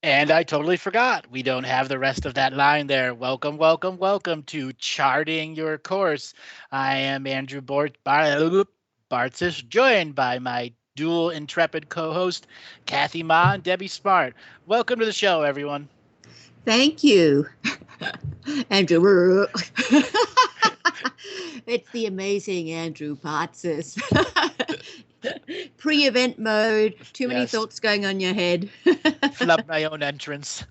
And I totally forgot. We don't have the rest of that line there. Welcome, welcome, welcome to Charting Your Course. I am Andrew Bartzis, joined by my dual intrepid co-host, Kathy Ma and Debbie Smart. Welcome to the show, everyone. Thank you, Andrew. It's the amazing Andrew Patsis. Pre-event mode, too many Yes, thoughts going on in your head. flub my own entrance.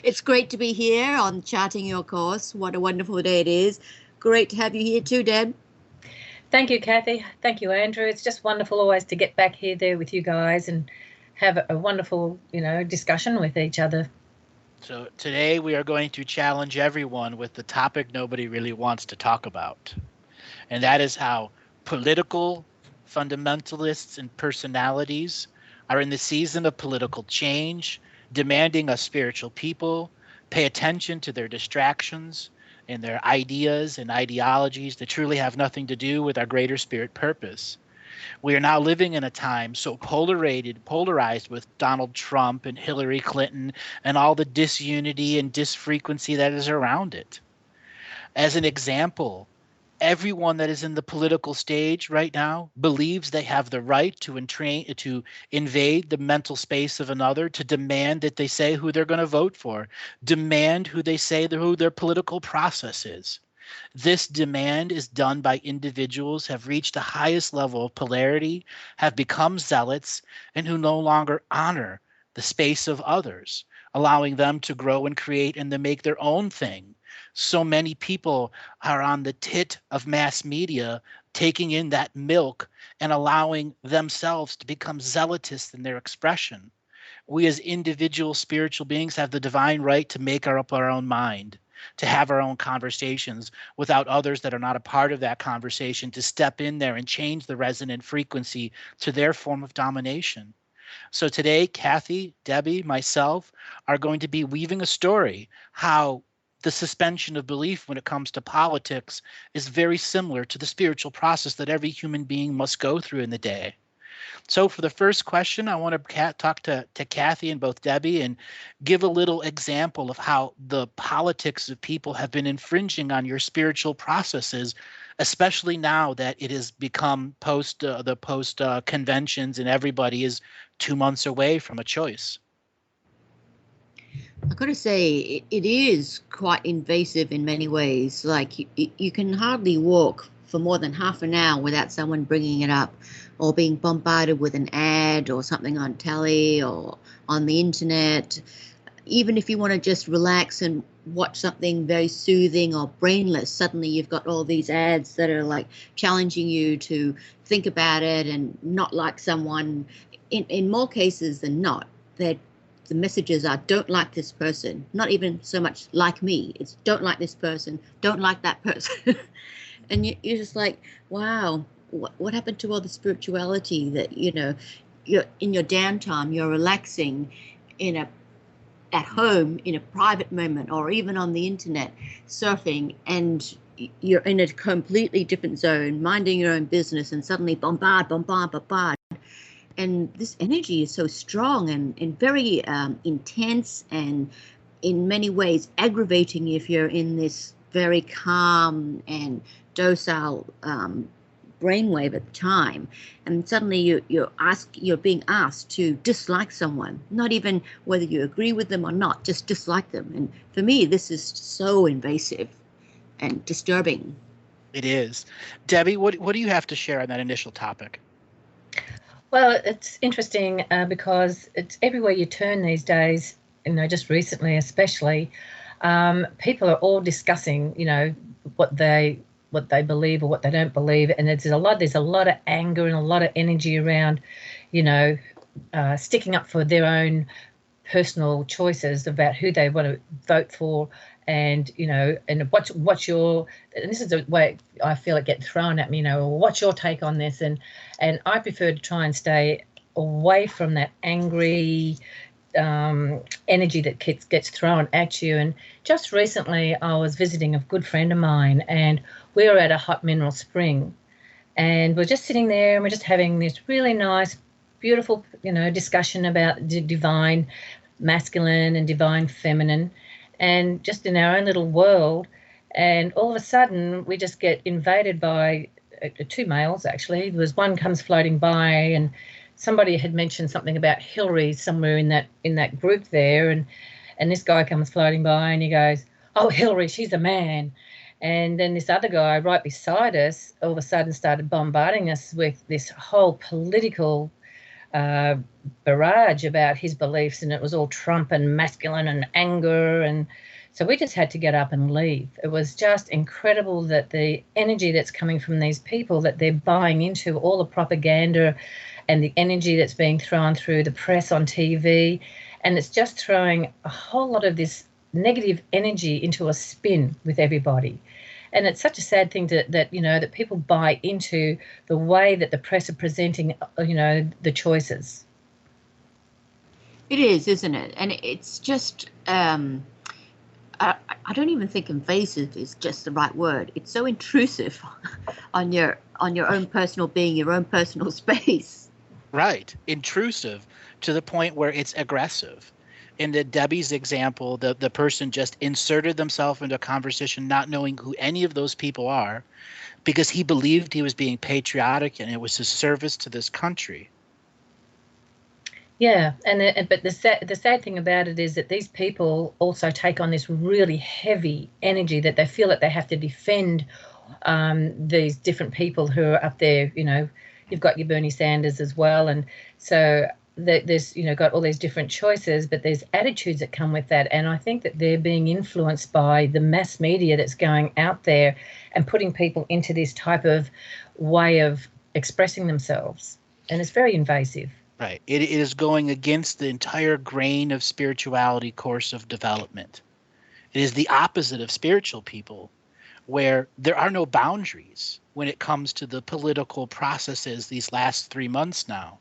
It's great to be here on Charting Your Course. What a wonderful day it is. Great to have you here too, Deb. Thank you, Kathy. Thank you, Andrew. It's just wonderful always to get back here there with you guys and have a wonderful, discussion with each other. So today we are going to challenge everyone with the topic nobody really wants to talk about. And that is how political fundamentalists and personalities are in the season of political change, demanding us spiritual people pay attention to their distractions and their ideas and ideologies that truly have nothing to do with our greater spirit purpose. We are now living in a time so polarized with Donald Trump and Hillary Clinton and all the disunity and disfrequency that is around it. As an example, everyone that is in the political stage right now believes they have the right to invade the mental space of another, to demand that they say who they're going to vote for, demand who they say who their political process is. This demand is done by individuals who have reached the highest level of polarity, have become zealots, and who no longer honor the space of others, allowing them to grow and create and to make their own thing. So many people are on the tit of mass media, taking in that milk and allowing themselves to become zealotous in their expression. We as individual spiritual beings have the divine right to make up our own mind, to have our own conversations without others that are not a part of that conversation to step in there and change the resonant frequency to their form of domination. So today, Kathy, Debbie, myself are going to be weaving a story how the suspension of belief when it comes to politics is very similar to the spiritual process that every human being must go through in the day. So for the first question, I want to talk to Kathy and both Debbie and give a little example of how the politics of people have been infringing on your spiritual processes, especially now that it has become the post conventions and everybody is 2 months away from a choice. I've got to say, it is quite invasive in many ways. Like, you can hardly walk for more than half an hour without someone bringing it up or being bombarded with an ad or something on telly or on the internet. Even if you want to just relax and watch something very soothing or brainless, suddenly you've got all these ads that are like challenging you to think about it and not like someone. In more cases than not, they're the messages are don't like this person, not even so much like me. It's don't like this person, don't like that person. And you're just like, wow, what happened to all the spirituality that, you're in your downtime, you're relaxing at home in a private moment or even on the internet surfing, and you're in a completely different zone, minding your own business, and suddenly bombard. And this energy is so strong and very intense and in many ways aggravating if you're in this very calm and docile brainwave at the time. And suddenly you're being asked to dislike someone, not even whether you agree with them or not, just dislike them. And for me, this is so invasive and disturbing. It is. Debbie, what do you have to share on that initial topic? Well, it's interesting because it's everywhere you turn these days, just recently especially, people are all discussing, what they believe or what they don't believe. And there's a lot of anger and a lot of energy around, sticking up for their own personal choices about who they want to vote for. And, and what's your, and this is the way I feel it get thrown at me, what's your take on this? And I prefer to try and stay away from that angry energy that gets thrown at you. And just recently I was visiting a good friend of mine, and we were at a hot mineral spring, and we're just sitting there and we're just having this really nice, beautiful, discussion about the divine masculine and divine feminine, and just in our own little world. And all of a sudden, we just get invaded by two males, actually. There was one comes floating by, and somebody had mentioned something about Hillary somewhere in that group there, and this guy comes floating by, and he goes, "Oh, Hillary, she's a man." And then this other guy right beside us all of a sudden started bombarding us with this whole political barrage about his beliefs, and it was all Trump and masculine and anger, and so we just had to get up and leave. It was just incredible that the energy that's coming from these people, that they're buying into all the propaganda and the energy that's being thrown through the press on TV, and it's just throwing a whole lot of this negative energy into a spin with everybody. And it's such a sad thing that people buy into the way that the press are presenting, the choices. It is, isn't it? And it's just, I don't even think invasive is just the right word. It's so intrusive on your own personal being, your own personal space. Right. Intrusive to the point where it's aggressive. In the Debbie's example, the person just inserted themselves into a conversation not knowing who any of those people are because he believed he was being patriotic and it was his service to this country. Yeah, but the sad thing about it is that these people also take on this really heavy energy that they feel that they have to defend these different people who are up there. You've got your Bernie Sanders as well, and so there's got all these different choices, but there's attitudes that come with that, and I think that they're being influenced by the mass media that's going out there and putting people into this type of way of expressing themselves, and it's very invasive. Right. It is going against the entire grain of spirituality course of development. It is the opposite of spiritual people, where there are no boundaries when it comes to the political processes these last 3 months now.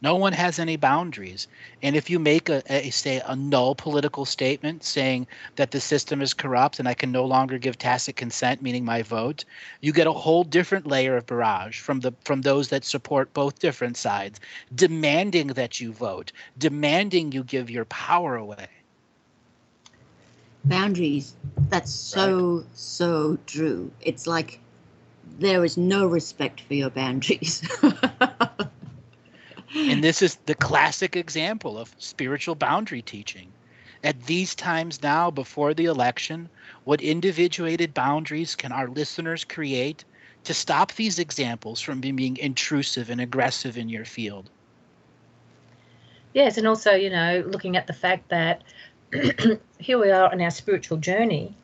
No one has any boundaries. And if you make a null political statement saying that the system is corrupt and I can no longer give tacit consent, meaning my vote, you get a whole different layer of barrage from those that support both different sides, demanding that you vote, demanding you give your power away. Boundaries. That's so true. It's like there is no respect for your boundaries. And this is the classic example of spiritual boundary teaching. At these times now, before the election, what individuated boundaries can our listeners create to stop these examples from being intrusive and aggressive in your field? Yes, and also, looking at the fact that here we are on our spiritual journey,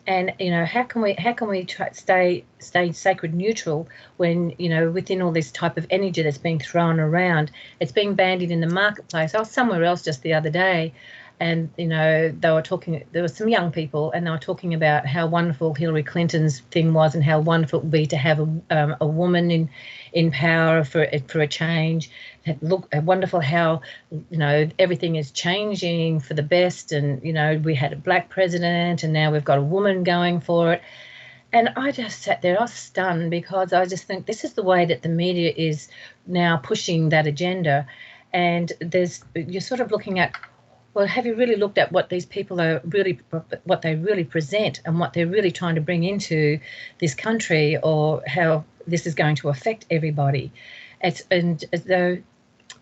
and how can we stay sacred neutral when within all this type of energy that's being thrown around? It's being bandied in the marketplace. I was somewhere else just the other day, and there were some young people, and they were talking about how wonderful Hillary Clinton's thing was, and how wonderful it would be to have a woman in power for a change. Look, wonderful how everything is changing for the best, and we had a black president, and now we've got a woman going for it. And I just sat there, I was stunned, because I just think this is the way that the media is now pushing that agenda. And you're sort of looking at, well, have you really looked at what these people are what they really present and what they're really trying to bring into this country, or how this is going to affect everybody? And as though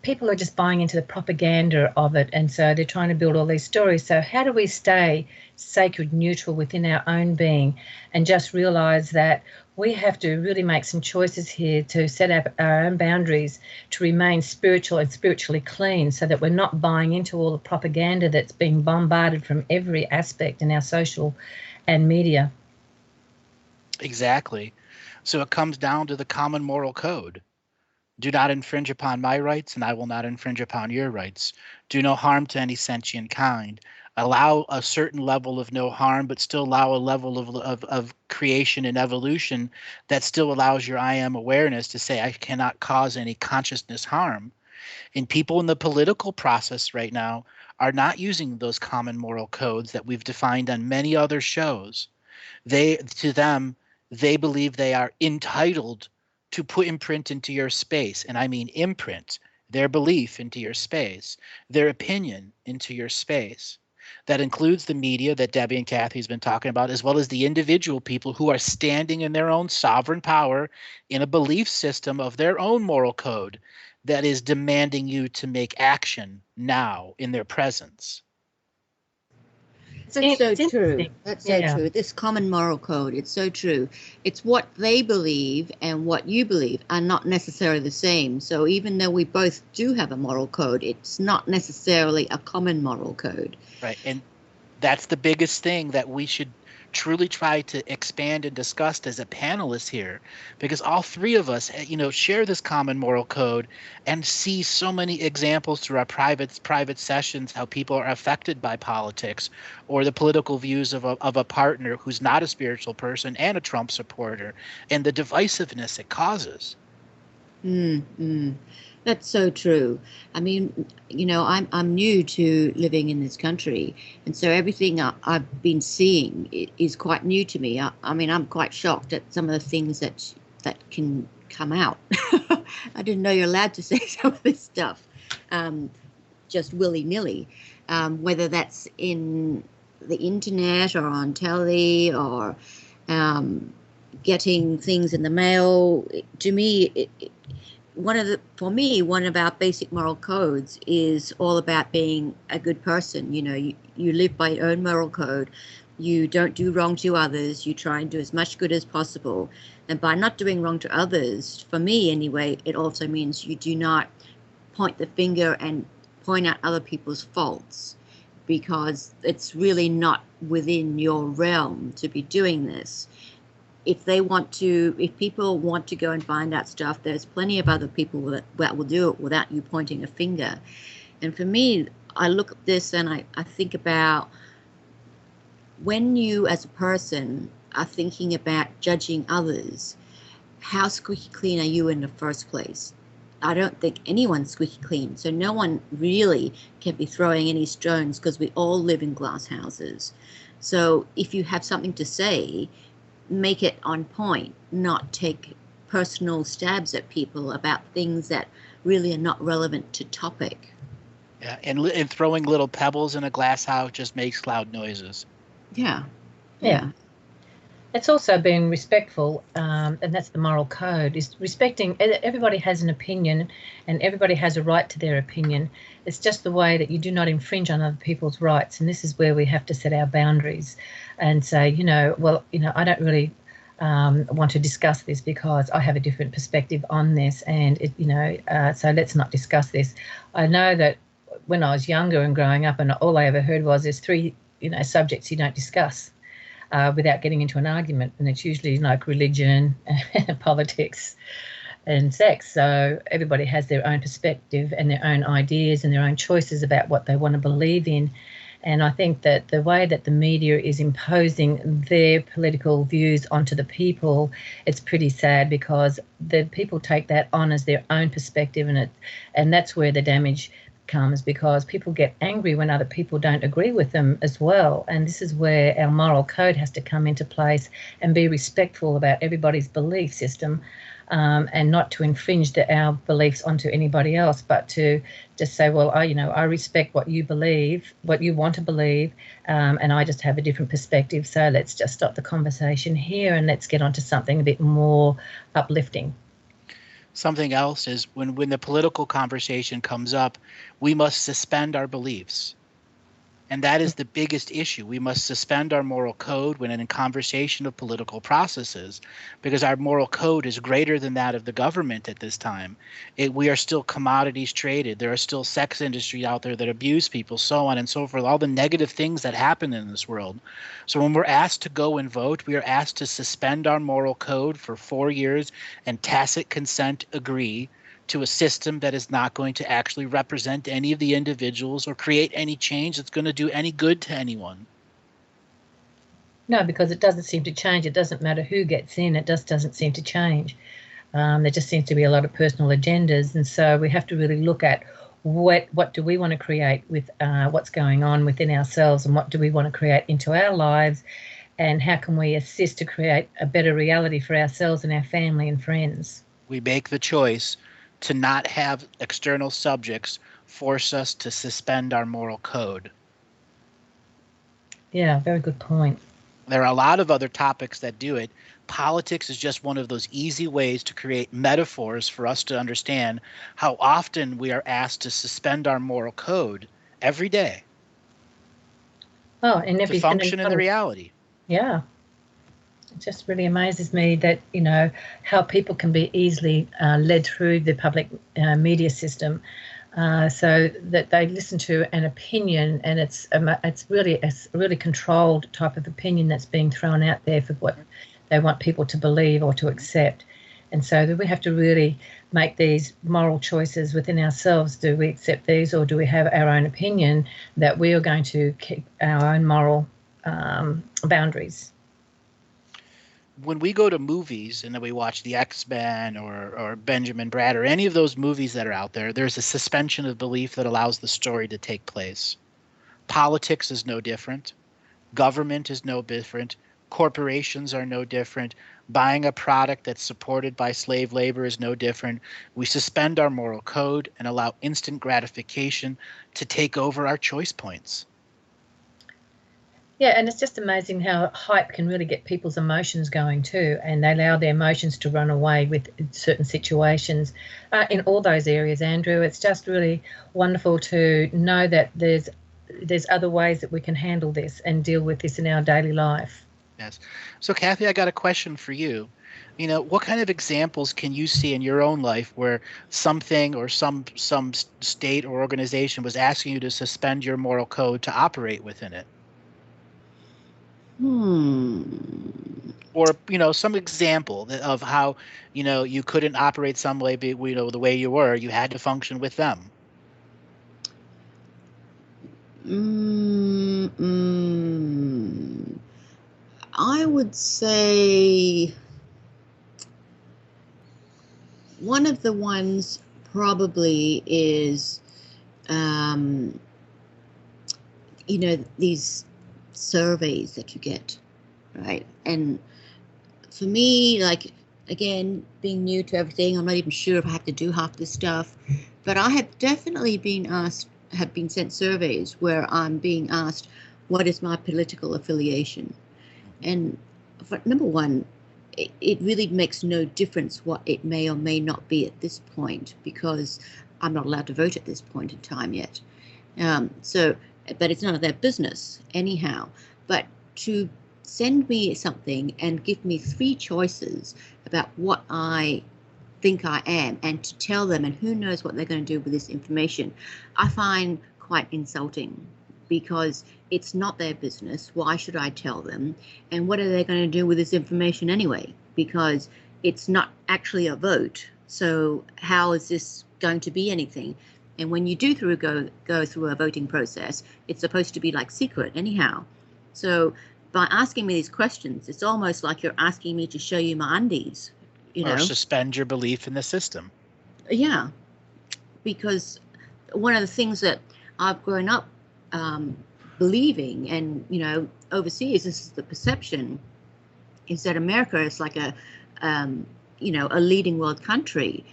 people are just buying into the propaganda of it, and so they're trying to build all these stories. So how do we stay sacred neutral within our own being and just realise that we have to really make some choices here to set up our own boundaries to remain spiritual and spiritually clean, so that we're not buying into all the propaganda that's being bombarded from every aspect in our social and media. Exactly. So it comes down to the common moral code. Do not infringe upon my rights, and I will not infringe upon your rights. Do no harm to any sentient kind. Allow a certain level of no harm, but still allow a level of creation and evolution that still allows your I am awareness to say I cannot cause any consciousness harm. And people in the political process right now are not using those common moral codes that we've defined on many other shows. They believe they are entitled to put imprint into your space. And I mean imprint, their belief into your space, their opinion into your space. That includes the media that Debbie and Kathy's been talking about, as well as the individual people who are standing in their own sovereign power in a belief system of their own moral code that is demanding you to make action now in their presence. That's so It's true. interesting. That's so Yeah. true. This common moral code, it's so true. It's what they believe and what you believe are not necessarily the same. So even though we both do have a moral code, it's not necessarily a common moral code. Right. And that's the biggest thing that we should truly try to expand and discuss as a panelist here, because all three of us, share this common moral code and see so many examples through our private sessions how people are affected by politics or the political views of a partner who's not a spiritual person and a Trump supporter, and the divisiveness it causes. That's so true. I mean, I'm new to living in this country, and so everything I've been seeing is quite new to me. I mean, I'm quite shocked at some of the things that can come out. I didn't know you're allowed to say some of this stuff, just willy-nilly, whether that's in the internet or on telly or getting things in the mail. To me, one of our basic moral codes is all about being a good person. You live by your own moral code. You don't do wrong to others. You try and do as much good as possible. And by not doing wrong to others, for me anyway, it also means you do not point the finger and point out other people's faults, because it's really not within your realm to be doing this. If people want to go and find out stuff, there's plenty of other people that will do it without you pointing a finger. And for me, I look at this and I think about when you as a person are thinking about judging others, how squeaky clean are you in the first place? I don't think anyone's squeaky clean. So no one really can be throwing any stones, because we all live in glass houses. So if you have something to say, make it on point, not take personal stabs at people about things that really are not relevant to topic. Yeah, and throwing little pebbles in a glass house just makes loud noises. Yeah. It's also being respectful, and that's the moral code, is respecting. Everybody has an opinion and everybody has a right to their opinion. It's just the way that you do not infringe on other people's rights. And this is where we have to set our boundaries and say, I don't really want to discuss this because I have a different perspective on this. And, so let's not discuss this. I know that when I was younger and growing up, and all I ever heard was there's three, subjects you don't discuss without getting into an argument, and it's usually like religion, politics, and sex. So everybody has their own perspective and their own ideas and their own choices about what they want to believe in. And I think that the way that the media is imposing their political views onto the people, it's pretty sad, because the people take that on as their own perspective, and that's where the damage comes, because people get angry when other people don't agree with them as well. And this is where our moral code has to come into place and be respectful about everybody's belief system, and not to infringe our beliefs onto anybody else, but to just say, well, I respect what you believe, what you want to believe, and I just have a different perspective. So let's just stop the conversation here and let's get onto something a bit more uplifting. Something else is when the political conversation comes up, we must suspend our beliefs. And that is the biggest issue. We must suspend our moral code when in a conversation of political processes, because our moral code is greater than that of the government at this time. We are still commodities traded. There are still sex industries out there that abuse people, so on and so forth, all the negative things that happen in this world. So when we're asked to go and vote, we are asked to suspend our moral code for 4 years and tacit consent agree to a system that is not going to actually represent any of the individuals or create any change that's going to do any good to anyone. No, because it doesn't seem to change. It doesn't matter who gets in. It just doesn't seem to change. There just seems to be a lot of personal agendas. And so we have to really look at what do we want to create with what's going on within ourselves, and what do we want to create into our lives, and how can we assist to create a better reality for ourselves and our family and friends. We make the choice to not have external subjects force us to suspend our moral code. Yeah, very good point. There are a lot of other topics that do it. Politics is just one of those easy ways to create metaphors for us to understand how often we are asked to suspend our moral code every day Oh, and to function in the reality. Yeah. It just really amazes me that, you know, how people can be easily led through the public media system so that they listen to an opinion, and it's really a really controlled type of opinion that's being thrown out there for what they want people to believe or to accept. And so we have to really make these moral choices within ourselves. Do we accept these, or do we have our own opinion that we are going to keep our own moral boundaries? When we go to movies and then we watch the X-Men or Benjamin Bratt or any of those movies that are out there, there's a suspension of belief that allows the story to take place. Politics is no different. Government is no different. Corporations are no different. Buying a product that's supported by slave labor is no different. We suspend our moral code and allow instant gratification to take over our choice points. Yeah, and it's just amazing how hype can really get people's emotions going too, and they allow their emotions to run away with certain situations in all those areas, Andrew. It's just really wonderful to know that there's other ways that we can handle this and deal with this in our daily life. Yes. So, Kathy, I got a question for you. You know, what kind of examples can you see in your own life where something or some state or organization was asking you to suspend your moral code to operate within it? Or, you know, some example of how, you know, you couldn't operate some way, you know, the way you were, you had to function with them. I would say one of the ones probably is, you know, these surveys that you get, right? And for me, like, again, being new to everything, I'm not even sure if I have to do half this stuff, but I have definitely been sent surveys where I'm being asked, what is my political affiliation? And for number one, it really makes no difference what it may or may not be at this point, because I'm not allowed to vote at this point in time yet. But it's none of their business anyhow. But to send me something and give me 3 choices about what I think I am, and to tell them, and who knows what they're going to do with this information, I find quite insulting, because it's not their business. Why should I tell them? And what are they going to do with this information anyway? Because it's not actually a vote. So how is this going to be anything? And when you do go through a voting process, it's supposed to be like secret anyhow. So by asking me these questions, it's almost like you're asking me to show you my undies, you know? Or suspend your belief in the system. Yeah, because one of the things that I've grown up believing, and, you know, overseas, this is the perception, is that America is like a leading world country.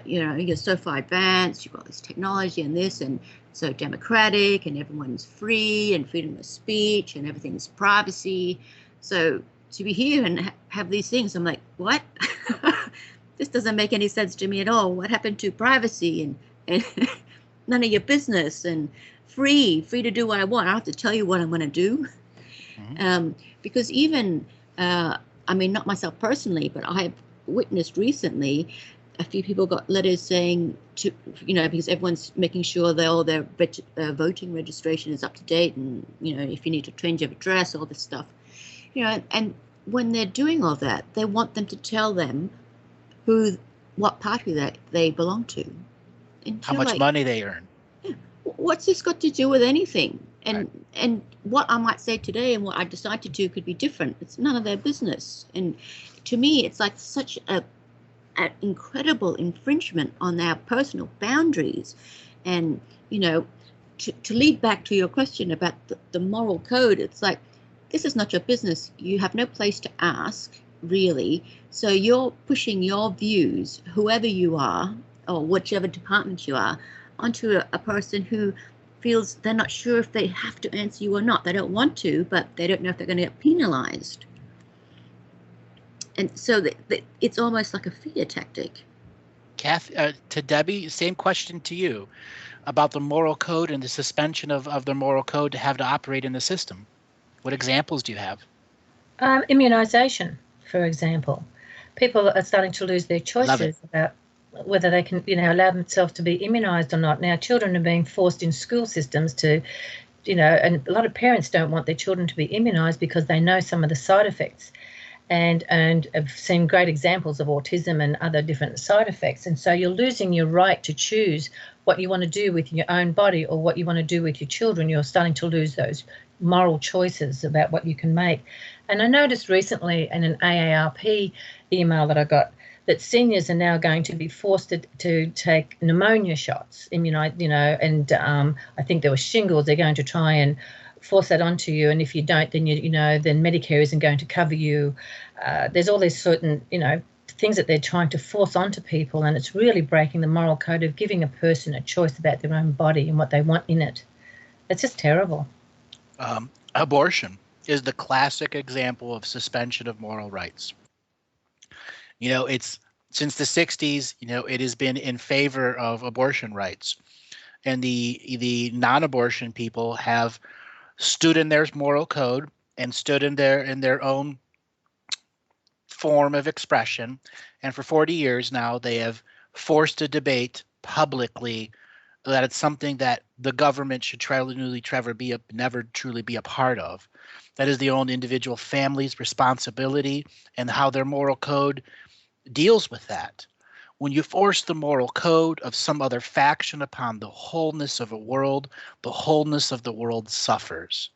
You're so far advanced, you've got this technology and this, and so democratic, and everyone's free, and freedom of speech, and everything's privacy. So to be here and have these things, I'm like, what? This doesn't make any sense to me at all. What happened to privacy and none of your business, and free to do what I want? I don't have to tell you what I'm going to do. Because even, I mean, not myself personally, but I have witnessed recently a few people got letters saying to, you know, because everyone's making sure that all their voting registration is up to date, and, you know, if you need to change your address, all this stuff, you know, and when they're doing all that, they want them to tell them what party that they belong to, and how much money they earn. Yeah, what's this got to do with anything? And what I might say today and what I decide to do could be different. It's none of their business. And to me, it's like such an incredible infringement on our personal boundaries. And, you know, to lead back to your question about the moral code, it's like, this is not your business. You have no place to ask, really. So you're pushing your views, whoever you are, or whichever department you are, onto a person who feels they're not sure if they have to answer you or not. They don't want to, but they don't know if they're going to get penalized. And so it's almost like a fear tactic. Kath, to Debbie, same question to you about the moral code and the suspension of the moral code to have to operate in the system. What examples do you have? Immunization, for example. People are starting to lose their choices about whether they can, allow themselves to be immunized or not. Now, children are being forced in school systems to, and a lot of parents don't want their children to be immunized because they know some of the side effects. And I've seen great examples of autism and other different side effects. And so you're losing your right to choose what you want to do with your own body or what you want to do with your children. You're starting to lose those moral choices about what you can make. And I noticed recently in an AARP email that I got that seniors are now going to be forced to take pneumonia shots, and I think there was shingles. They're going to try and force that onto you, and if you don't, then then Medicare isn't going to cover you. There's all these certain things that they're trying to force onto people, and it's really breaking the moral code of giving a person a choice about their own body and what they want in it. It's just terrible. Abortion is the classic example of suspension of moral rights. It's since the 60s, it has been in favor of abortion rights, and the non-abortion people have stood in their moral code and stood in their own form of expression. And for 40 years now, they have forced a debate publicly that it's something that the government should never truly be a part of. That is the own individual family's responsibility and how their moral code deals with that. When you force the moral code of some other faction upon the wholeness of a world, the wholeness of the world suffers.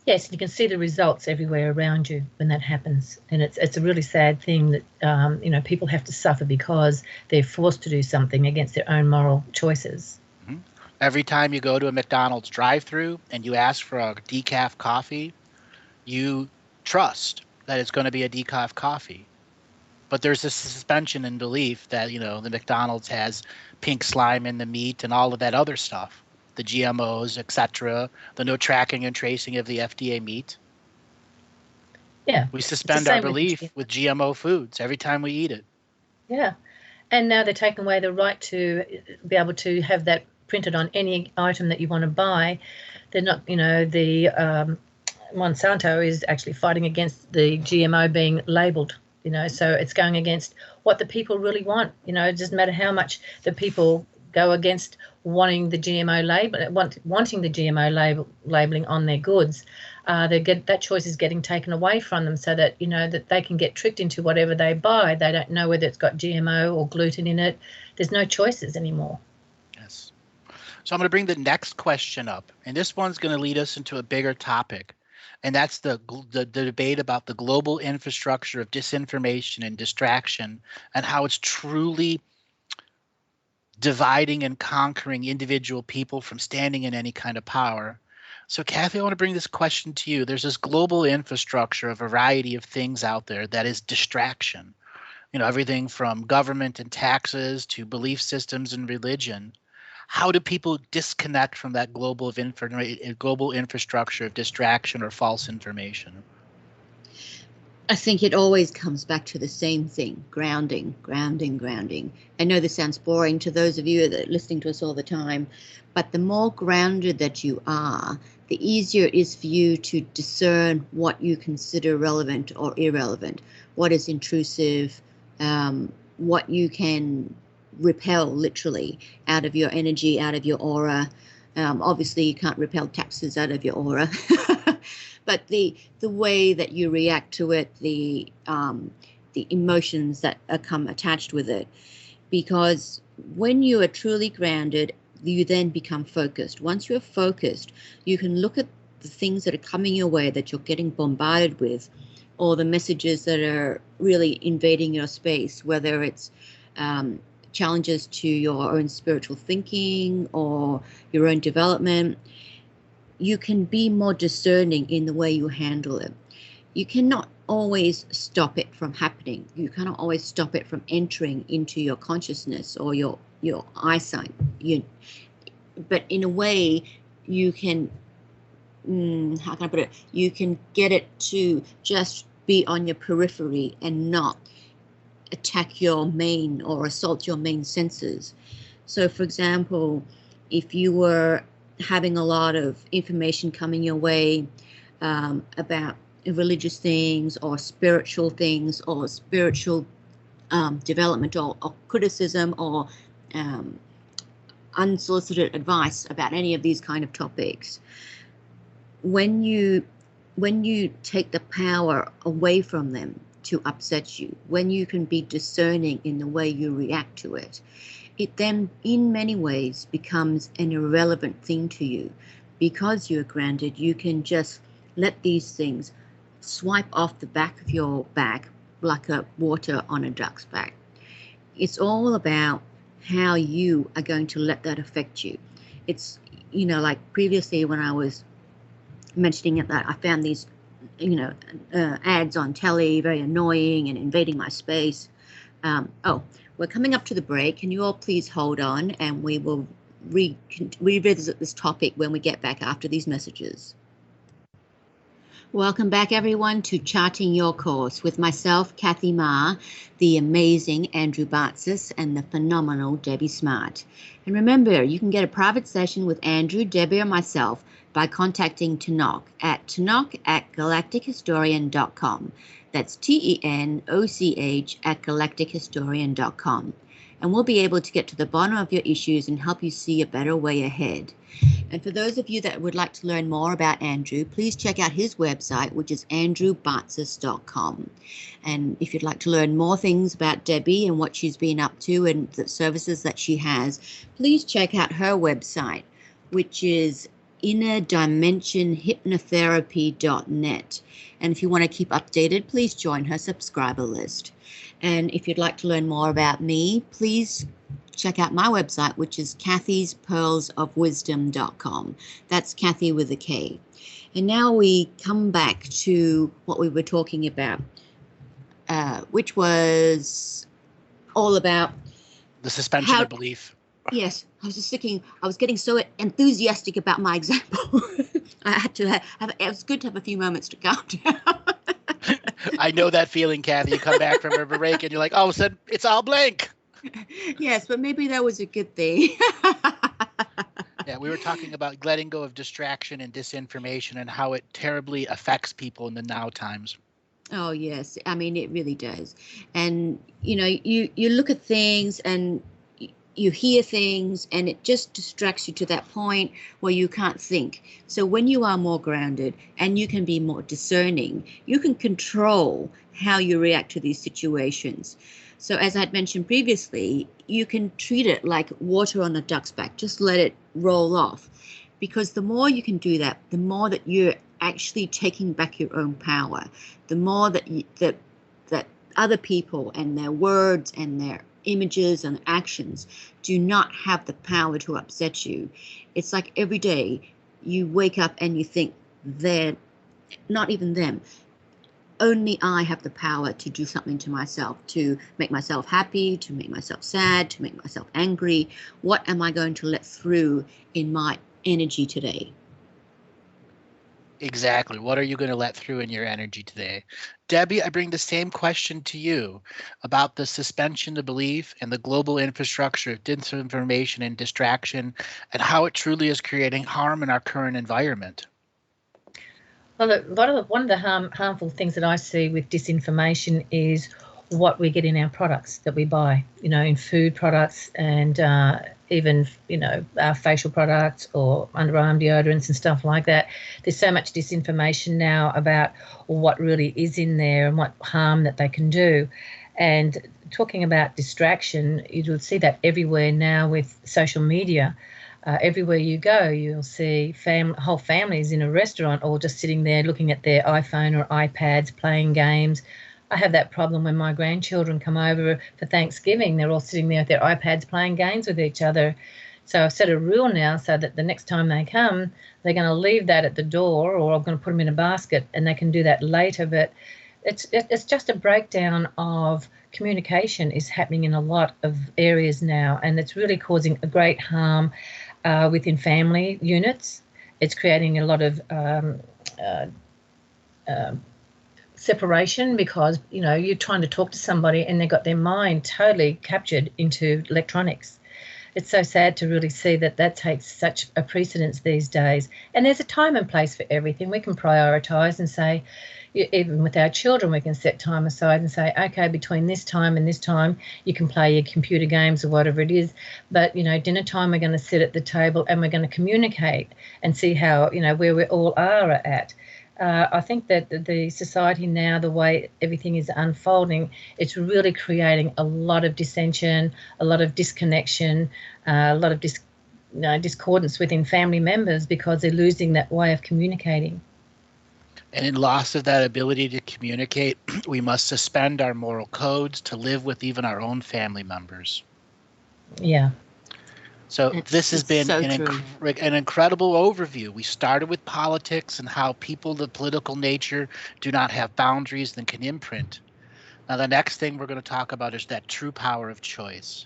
Yes, you can see the results everywhere around you when that happens, and it's a really sad thing that people have to suffer because they're forced to do something against their own moral choices. Mm-hmm. Every time you go to a McDonald's drive-thru and you ask for a decaf coffee, you trust that it's going to be a decaf coffee. But there's a suspension in belief that, the McDonald's has pink slime in the meat and all of that other stuff, the GMOs, etc., the no tracking and tracing of the FDA meat. Yeah. We suspend our belief with GMO foods every time we eat it. Yeah. And now they're taking away the right to be able to have that printed on any item that you want to buy. They're not, the Monsanto is actually fighting against the GMO being labelled. So it's going against what the people really want. It doesn't matter how much the people go against wanting the GMO wanting the GMO labeling on their goods. That choice is getting taken away from them, so that that they can get tricked into whatever they buy. They don't know whether it's got GMO or gluten in it. There's no choices anymore. Yes. So I'm going to bring the next question up, and this one's going to lead us into a bigger topic. And that's the debate about the global infrastructure of disinformation and distraction and how it's truly dividing and conquering individual people from standing in any kind of power. So, Kathy, I want to bring this question to you. There's this global infrastructure, a variety of things out there that is distraction. Everything from government and taxes to belief systems and religion. How do people disconnect from that global infrastructure of distraction or false information? I think it always comes back to the same thing: grounding, grounding, grounding. I know this sounds boring to those of you that are listening to us all the time, but the more grounded that you are, the easier it is for you to discern what you consider relevant or irrelevant, what is intrusive, what you can repel literally out of your energy, out of your aura. Obviously, you can't repel taxes out of your aura, but the way that you react to it, the emotions that come attached with it. Because when you are truly grounded, you then become focused. Once you're focused, you can look at the things that are coming your way that you're getting bombarded with, or the messages that are really invading your space, whether it's challenges to your own spiritual thinking or your own development. You can be more discerning in the way you handle it. You cannot always stop it from happening. You cannot always stop it from entering into your consciousness or your eyesight. But in a way, you can, how can I put it? You can get it to just be on your periphery and not attack your main or assault your main senses. So, for example, if you were having a lot of information coming your way about religious things or spiritual things or spiritual development or criticism or unsolicited advice about any of these kind of topics, when you take the power away from them to upset you, when you can be discerning in the way you react to it, it then in many ways becomes an irrelevant thing to you. Because you're grounded, you can just let these things swipe off the back of your back like a water on a duck's back. It's all about how you are going to let that affect you. It's, like previously when I was mentioning it, that I found these, ads on telly, very annoying and invading my space. We're coming up to the break. Can you all please hold on, and we will revisit this topic when we get back after these messages. Welcome back, everyone, to Charting Your Course with myself, Kathy Ma, the amazing Andrew Bartzis, and the phenomenal Debbie Smart. And remember, you can get a private session with Andrew, Debbie, or myself by contacting Tanoch at galactichistorian.com. That's TENOCH at galactichistorian.com. And we'll be able to get to the bottom of your issues and help you see a better way ahead. And for those of you that would like to learn more about Andrew, please check out his website, which is andrewbartzis.com. And if you'd like to learn more things about Debbie and what she's been up to and the services that she has, please check out her website, which is innerdimensionhypnotherapy.net. And if you want to keep updated, please join her subscriber list. And if you'd like to learn more about me, please check out my website, which is kathyspearlsofwisdom.com. That's Kathy with a K. And now we come back to what we were talking about, which was all about the suspension of belief. Yes, I was just thinking, I was getting so enthusiastic about my example. I had to it was good to have a few moments to calm down. I know that feeling, Kathy. You come back from a break and you're like, oh, it's all blank. Yes, but maybe that was a good thing. Yeah, we were talking about letting go of distraction and disinformation and how it terribly affects people in the now times. Oh, yes. I mean, it really does. And, you look at things and you hear things and it just distracts you to that point where you can't think. So when you are more grounded and you can be more discerning, you can control how you react to these situations. So as I had mentioned previously, you can treat it like water on a duck's back. Just let it roll off. Because the more you can do that, the more that you're actually taking back your own power. The more that that other people and their words and their images and actions do not have the power to upset you. It's like every day you wake up and you think, they're not even them. Only I have the power to do something to myself, to make myself happy, to make myself sad, to make myself angry. What am I going to let through in my energy today? Exactly. What are you going to let through in your energy today? Debbie, I bring the same question to you about the suspension of belief and the global infrastructure of disinformation and distraction and how it truly is creating harm in our current environment. Well, one of the harmful things that I see with disinformation is what we get in our products that we buy, in food products and even, our facial products or underarm deodorants and stuff like that. There's so much disinformation now about what really is in there and what harm that they can do. And talking about distraction, you will see that everywhere now with social media. Everywhere you go, you'll see whole families in a restaurant all just sitting there looking at their iPhone or iPads, playing games. I have that problem when my grandchildren come over for Thanksgiving. They're all sitting there with their iPads playing games with each other. So I've set a rule now so that the next time they come, they're going to leave that at the door or I'm going to put them in a basket and they can do that later. But It's just a breakdown of communication is happening in a lot of areas now, and it's really causing a great harm within family units. It's creating a lot of separation, because you're trying to talk to somebody and they've got their mind totally captured into electronics. It's so sad to really see that takes such a precedence these days. And there's a time and place for everything. We can prioritise and say, even with our children, we can set time aside and say, okay, between this time and this time, you can play your computer games or whatever it is. But, dinner time, we're going to sit at the table and we're going to communicate and see how, where we all are at. I think that the society now, the way everything is unfolding, it's really creating a lot of dissension, a lot of disconnection, a lot of discordance within family members, because they're losing that way of communicating. And in loss of that ability to communicate, we must suspend our moral codes to live with even our own family members. Yeah. So this has been so an incredible overview. We started with politics and how people, the political nature, do not have boundaries and can imprint. Now, the next thing we're going to talk about is that true power of choice.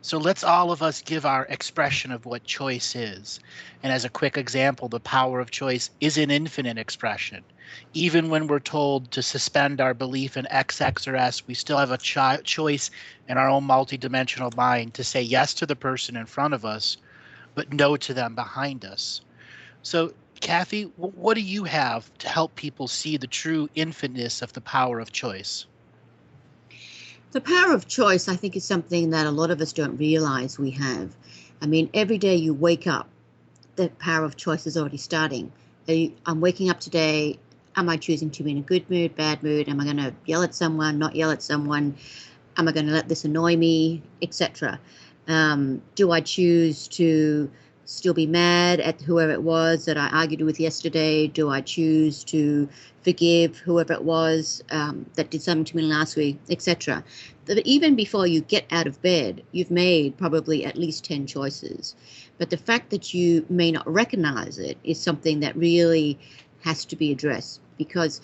So let's all of us give our expression of what choice is. And as a quick example, the power of choice is an infinite expression. Even when we're told to suspend our belief in X, or S, we still have a choice in our own multidimensional mind to say yes to the person in front of us, but no to them behind us. So, Kathy, what do you have to help people see the true infiniteness of the power of choice? The power of choice, I think, is something that a lot of us don't realize we have. I mean, every day you wake up, the power of choice is already starting. I'm waking up today. Am I choosing to be in a good mood, bad mood? Am I going to yell at someone, not yell at someone? Am I going to let this annoy me, etc.? Do I choose to still be mad at whoever it was that I argued with yesterday? Do I choose to forgive whoever it was that did something to me last week, etc.? But even before you get out of bed, you've made probably at least 10 choices. But the fact that you may not recognize it is something that really has to be addressed, because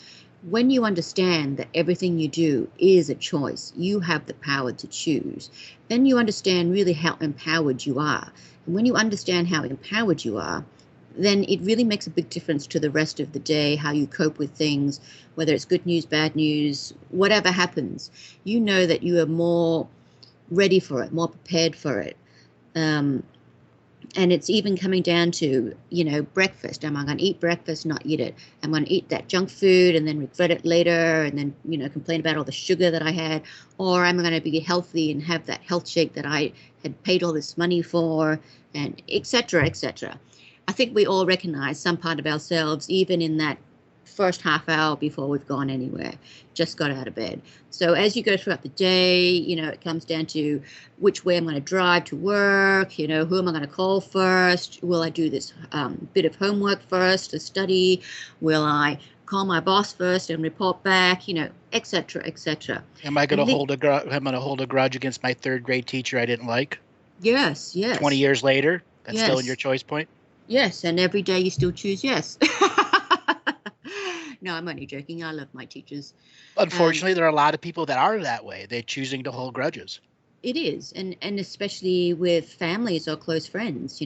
when you understand that everything you do is a choice, you have the power to choose, then you understand really how empowered you are. And when you understand how empowered you are, then it really makes a big difference to the rest of the day, how you cope with things, whether it's good news, bad news, whatever happens. You know that you are more ready for it, more prepared for it. And it's even coming down to, breakfast. Am I going to eat breakfast, not eat it? I'm going to eat that junk food and then regret it later and then, complain about all the sugar that I had? Or am I going to be healthy and have that health shake that I had paid all this money for, and et cetera, et cetera? I think we all recognize some part of ourselves, even in that first half hour before we've gone anywhere, just got out of bed. So as you go throughout the day, it comes down to which way I'm going to drive to work, who am I going to call first? Will I do this bit of homework first to study? Will I call my boss first and report back, et cetera, et cetera. Am I going to hold a grudge against my third grade teacher I didn't like? Yes. 20 years later, that's still in your choice point? Yes, and every day you still choose yes. No, I'm only joking. I love my teachers. Unfortunately, there are a lot of people that are that way. They're choosing to hold grudges. It is, and especially with families or close friends,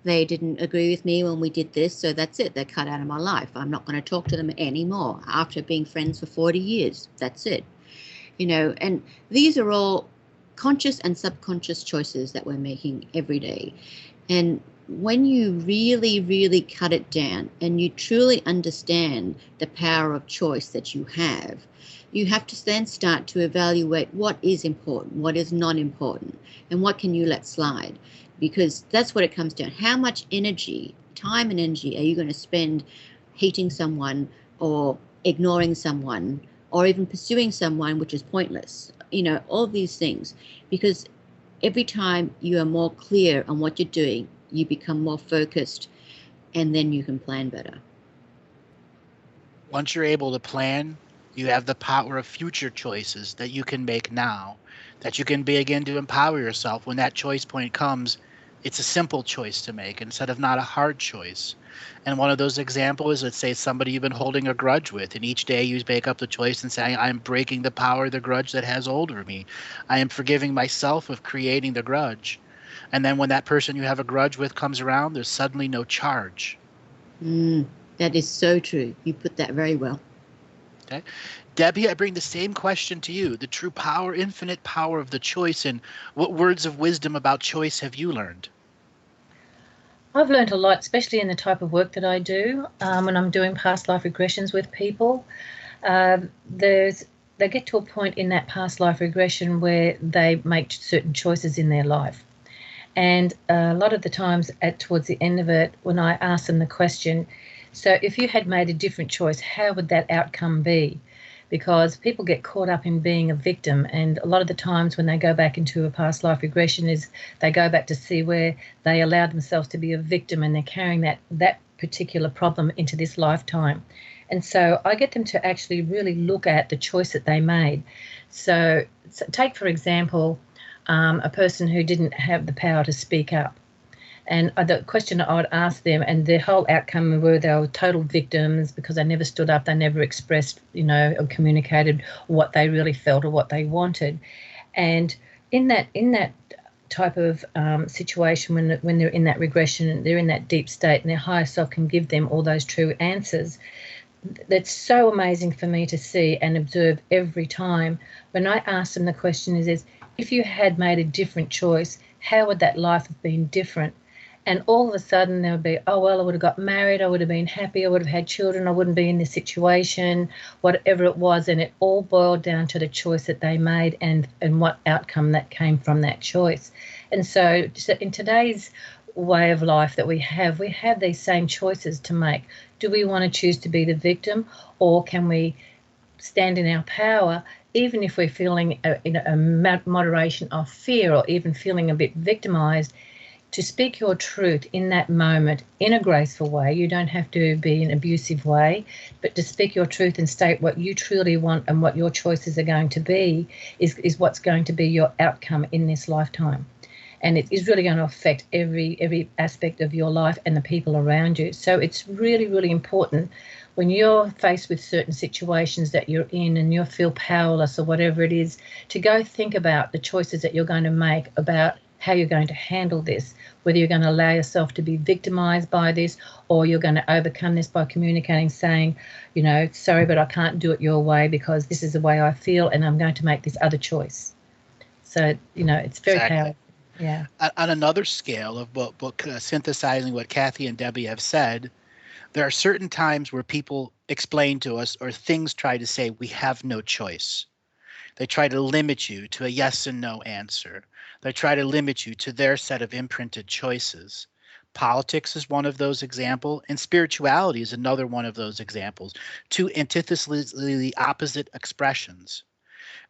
they didn't agree with me when we did this, so that's it. They're cut out of my life. I'm not going to talk to them anymore after being friends for 40 years. That's it. And these are all conscious and subconscious choices that we're making every day. And when you really, really cut it down and you truly understand the power of choice that you have to then start to evaluate what is important, what is not important, and what can you let slide. Because that's what it comes down. How much energy, time and energy are you going to spend hating someone or ignoring someone or even pursuing someone, which is pointless? All these things. Because every time you are more clear on what you're doing, you become more focused, and then you can plan better. Once you're able to plan, you have the power of future choices that you can make now, that you can begin to empower yourself when that choice point comes It's a simple choice to make instead of not a hard choice. And one of those examples is, let's say, somebody you've been holding a grudge with, and each day you make up the choice and say, I'm breaking the power of the grudge that has over me. I am forgiving myself of creating the grudge. And then when that person you have a grudge with comes around, there's suddenly no charge. That is so true. You put that very well. Okay. Debbie, I bring the same question to you. The true power, infinite power of the choice, and what words of wisdom about choice have you learned? I've learned a lot, especially in the type of work that I do. When I'm doing past life regressions with people, they get to a point in that past life regression where they make certain choices in their life. And a lot of the times towards the end of it, when I ask them the question, so if you had made a different choice, how would that outcome be? Because people get caught up in being a victim, and a lot of the times when they go back into a past life regression is they go back to see where they allowed themselves to be a victim, and they're carrying that particular problem into this lifetime. And so I get them to actually really look at the choice that they made. So take, for example, a person who didn't have the power to speak up. And the question I would ask them, and their whole outcome were they were total victims because they never stood up, they never expressed, or communicated what they really felt or what they wanted. And in that type of situation, when they're in that regression, they're in that deep state, and their higher self can give them all those true answers. That's so amazing for me to see and observe every time. When I ask them, the question is if you had made a different choice, how would that life have been different? And all of a sudden there would be, oh, well, I would have got married, I would have been happy, I would have had children, I wouldn't be in this situation, whatever it was. And it all boiled down to the choice that they made and what outcome that came from that choice. And so in today's way of life that we have these same choices to make. Do we want to choose to be the victim, or can we stand in our power, even if we're feeling a moderation of fear or even feeling a bit victimized, to speak your truth in that moment in a graceful way? You don't have to be an abusive way, but to speak your truth and state what you truly want and what your choices are going to be is what's going to be your outcome in this lifetime. And it is really going to affect every aspect of your life and the people around you. So it's really, really important when you're faced with certain situations that you're in and you feel powerless or whatever it is, to go think about the choices that you're going to make about how you're going to handle this, whether you're going to allow yourself to be victimized by this, or you're going to overcome this by communicating, saying, sorry, but I can't do it your way because this is the way I feel and I'm going to make this other choice. So, it's very powerful. Yeah. On another scale of synthesizing what Kathy and Debbie have said, there are certain times where people explain to us, or things try to say, we have no choice. They try to limit you to a yes and no answer. They try to limit you to their set of imprinted choices. Politics is one of those examples, and spirituality is another one of those examples. Two antithetically opposite expressions.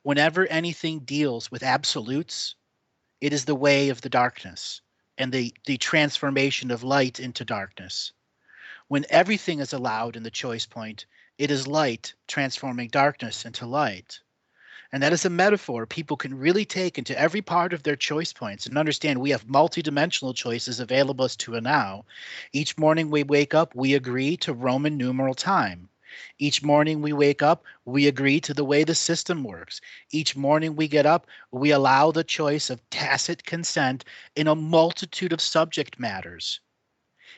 Whenever anything deals with absolutes, it is the way of the darkness and the transformation of light into darkness. When everything is allowed in the choice point, it is light transforming darkness into light. And that is a metaphor people can really take into every part of their choice points and understand we have multidimensional choices available to us now. Each morning we wake up, we agree to Roman numeral time. Each morning we wake up, we agree to the way the system works. Each morning we get up, we allow the choice of tacit consent in a multitude of subject matters.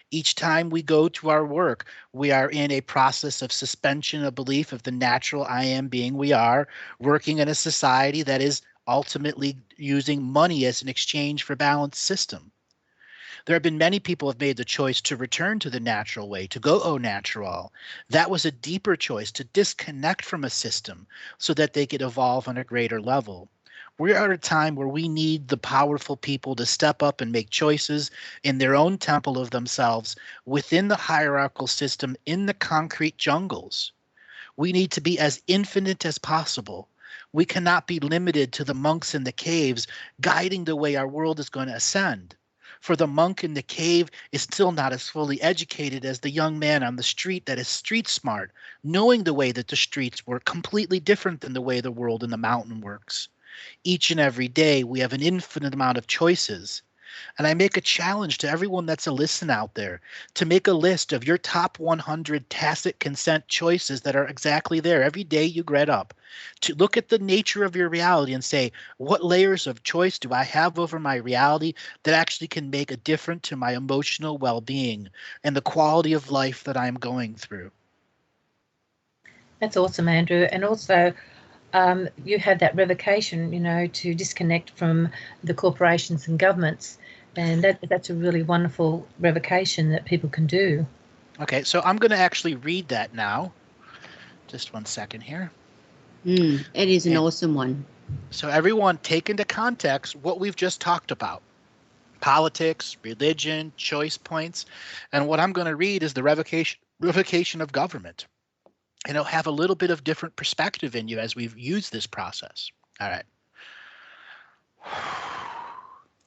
Each time we go to our work, we are in a process of suspension of belief of the natural I am being we are, working in a society that is ultimately using money as an exchange for balanced system. There have been many people who have made the choice to return to the natural way, to go au natural. That was a deeper choice, to disconnect from a system so that they could evolve on a greater level. We are at a time where we need the powerful people to step up and make choices in their own temple of themselves within the hierarchical system in the concrete jungles. We need to be as infinite as possible. We cannot be limited to the monks in the caves guiding the way our world is going to ascend. For the monk in the cave is still not as fully educated as the young man on the street that is street smart, knowing the way that the streets work completely different than the way the world in the mountain works. Each and every day we have an infinite amount of choices. And I make a challenge to everyone that's a listen out there to make a list of your top 100 tacit consent choices that are exactly there every day you get up. To look at the nature of your reality and say, what layers of choice do I have over my reality that actually can make a difference to my emotional well-being and the quality of life that I'm going through? That's awesome, Andrew. And also, you have that revocation, to disconnect from the corporations and governments. And that's a really wonderful revocation that people can do. Okay, so I'm going to actually read that now. Just 1 second here. It is an awesome one. So everyone, take into context what we've just talked about. Politics, religion, choice points. And what I'm going to read is the revocation of government. And it'll have a little bit of different perspective in you as we've used this process. All right.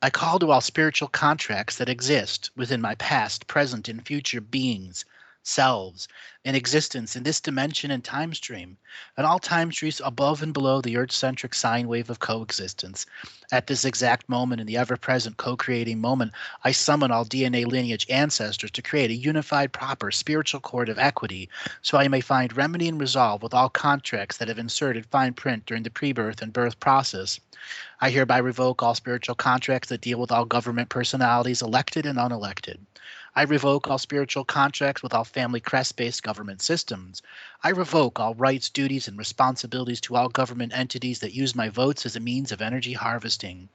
I call to all spiritual contracts that exist within my past, present, and future beings, selves, in existence in this dimension and time stream, and all time streams above and below the Earth-centric sine wave of coexistence. At this exact moment, in the ever-present co-creating moment, I summon all DNA lineage ancestors to create a unified, proper spiritual cord of equity, so I may find remedy and resolve with all contracts that have inserted fine print during the pre-birth and birth process. I hereby revoke all spiritual contracts that deal with all government personalities, elected and unelected. I revoke all spiritual contracts with all family crest-based government systems. I revoke all rights, duties, and responsibilities to all government entities that use my votes as a means of energy harvesting.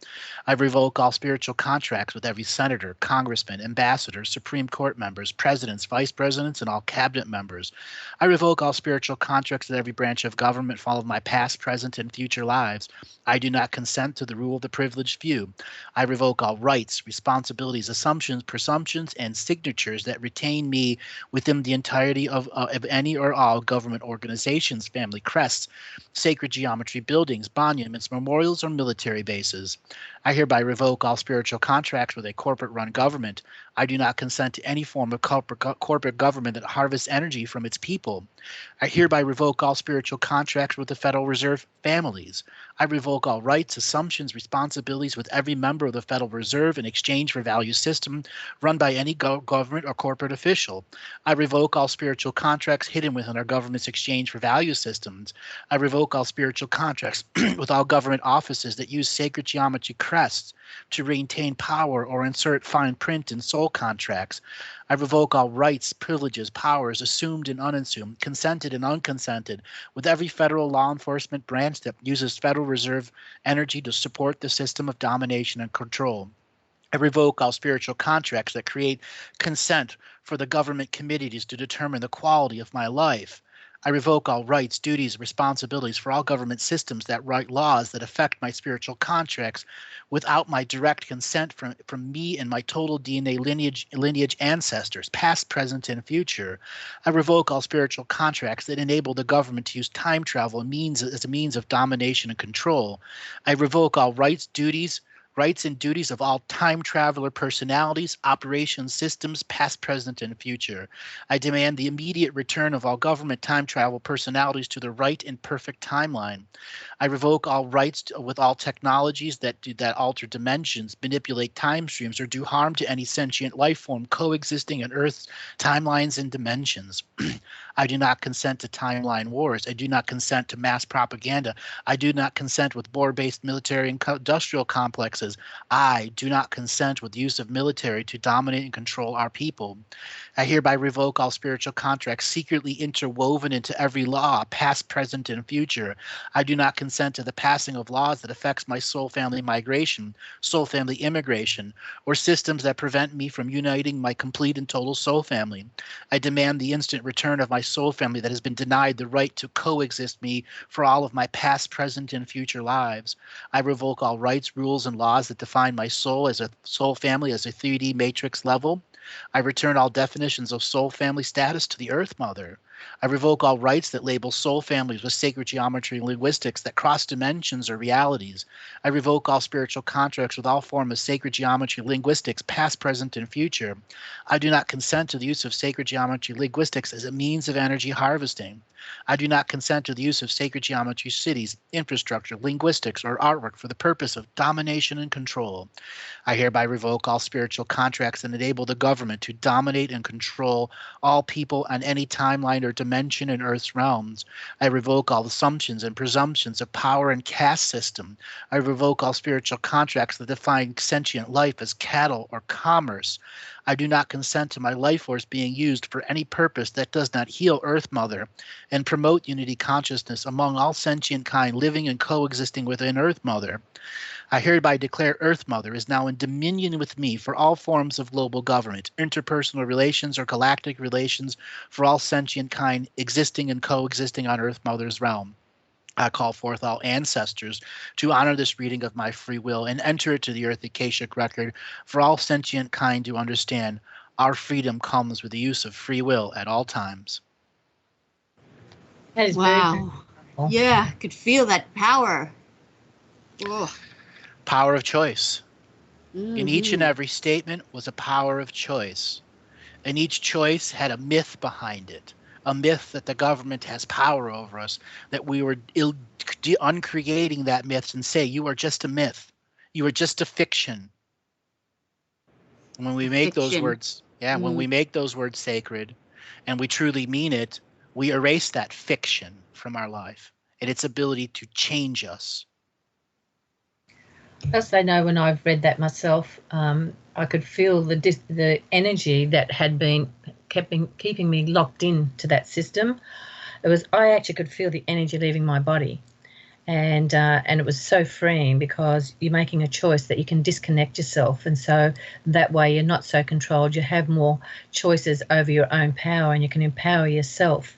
I revoke all spiritual contracts with every senator, congressman, ambassador, Supreme Court members, presidents, vice presidents, and all cabinet members. I revoke all spiritual contracts with every branch of government for all of my past, present, and future lives. I do not consent to the rule of the privileged few. I revoke all rights, responsibilities, assumptions, presumptions, and signatures that retain me within the entirety of any or all government organizations, family crests, sacred geometry buildings, monuments, memorials, or military bases. I hereby revoke all spiritual contracts with a corporate-run government. I do not consent to any form of corporate government that harvests energy from its people. I hereby revoke all spiritual contracts with the Federal Reserve families. I revoke all rights, assumptions, responsibilities with every member of the Federal Reserve in exchange for value system run by any government or corporate official. I revoke all spiritual contracts hidden within our government's exchange for value systems. I revoke all spiritual contracts with all government offices that use sacred geometry crests to maintain power or insert fine print in soul contracts. I revoke all rights, privileges, powers, assumed and unassumed, consented and unconsented, with every federal law enforcement branch that uses Federal Reserve energy to support the system of domination and control. I revoke all spiritual contracts that create consent for the government committees to determine the quality of my life. I revoke all rights, duties, responsibilities for all government systems that write laws that affect my spiritual contracts without my direct consent from me and my total DNA lineage ancestors, past, present, and future. I revoke all spiritual contracts that enable the government to use time travel as a means of domination and control. I revoke all rights and duties of all time traveler personalities, operations systems, past, present, and future. I demand the immediate return of all government time travel personalities to the right and perfect timeline. I revoke all rights with all technologies that alter dimensions, manipulate time streams, or do harm to any sentient life form coexisting in Earth's timelines and dimensions. I do not consent to timeline wars. I do not consent to mass propaganda. I do not consent with war-based military and industrial complexes. I do not consent with the use of military to dominate and control our people. I hereby revoke all spiritual contracts secretly interwoven into every law, past, present, and future. I do not consent to the passing of laws that affects my soul family migration, soul family immigration, or systems that prevent me from uniting my complete and total soul family. I demand the instant return of my soul family that has been denied the right to coexist me for all of my past, present, and future lives. I revoke all rights, rules, and laws that define my soul as a soul family as a 3D matrix level. I return all definitions of soul family status to the Earth Mother. I revoke all rights that label soul families with sacred geometry and linguistics that cross dimensions or realities. I revoke all spiritual contracts with all form of sacred geometry linguistics, past, present, and future. I do not consent to the use of sacred geometry linguistics as a means of energy harvesting. I do not consent to the use of sacred geometry cities, infrastructure, linguistics, or artwork for the purpose of domination and control. I hereby revoke all spiritual contracts that enable the government to dominate and control all people on any timeline or dimension in Earth's realms. I revoke all assumptions and presumptions of power and caste system. I revoke all spiritual contracts that define sentient life as cattle or commerce. I do not consent to my life force being used for any purpose that does not heal Earth Mother and promote unity consciousness among all sentient kind living and coexisting within Earth Mother. I hereby declare Earth Mother is now in dominion with me for all forms of global government, interpersonal relations, or galactic relations for all sentient kind existing and coexisting on Earth Mother's realm. I call forth all ancestors to honor this reading of my free will and enter it to the Earth Akashic record for all sentient kind to understand our freedom comes with the use of free will at all times. That is Wow. very powerful. Yeah, I could feel that power. Oh. Power of choice. In each and Mhm. every statement was a power of choice. And each choice had a myth behind it. A myth that the government has power over us, that we were uncreating that myth and say, you are just a myth. You are just a fiction. When we make those Fiction. words, when we make those words sacred and we truly mean it, we erase that fiction from our life and its ability to change us. As I know, when I've read that myself, I could feel the energy that had been keeping me locked into that system. I actually could feel the energy leaving my body, and it was so freeing because you're making a choice that you can disconnect yourself, and so that way you're not so controlled. You have more choices over your own power, and you can empower yourself.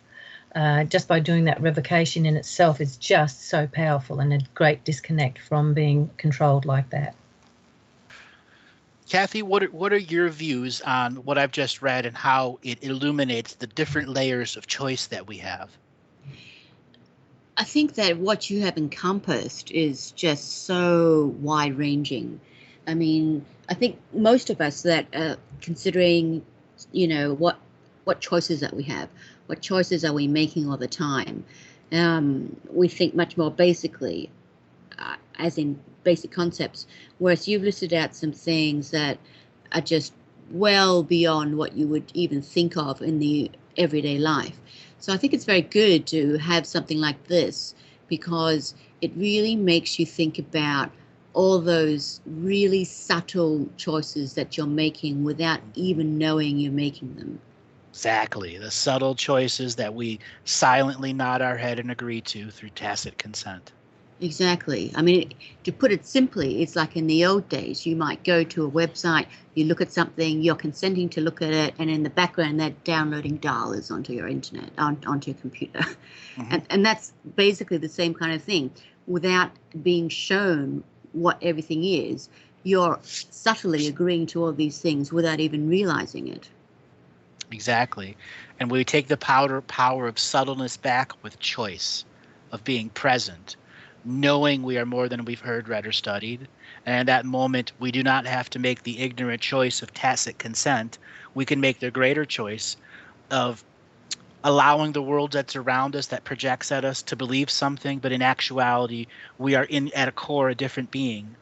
Just by doing that revocation in itself is just so powerful and a great disconnect from being controlled like that. Kathy, what are your views on what I've just read and how it illuminates the different layers of choice that we have? I think that what you have encompassed is just so wide-ranging. I mean, I think most of us that are considering, what choices that we have, what choices are we making all the time, we think much more basically, as in basic concepts, whereas you've listed out some things that are just well beyond what you would even think of in the everyday life. So I think it's very good to have something like this because it really makes you think about all those really subtle choices that you're making without even knowing you're making them. Exactly. The subtle choices that we silently nod our head and agree to through tacit consent. Exactly. I mean, to put it simply, it's like in the old days, you might go to a website, you look at something, you're consenting to look at it, and in the background, they're downloading dialers onto your internet, onto your computer. Mm-hmm. And that's basically the same kind of thing. Without being shown what everything is, you're subtly agreeing to all these things without even realizing it. Exactly. And we take the power of subtleness back with choice, of being present, knowing we are more than we've heard, read, or studied. And in that moment, we do not have to make the ignorant choice of tacit consent. We can make the greater choice of allowing the world that's around us that projects at us to believe something, but in actuality, we are at a core a different being.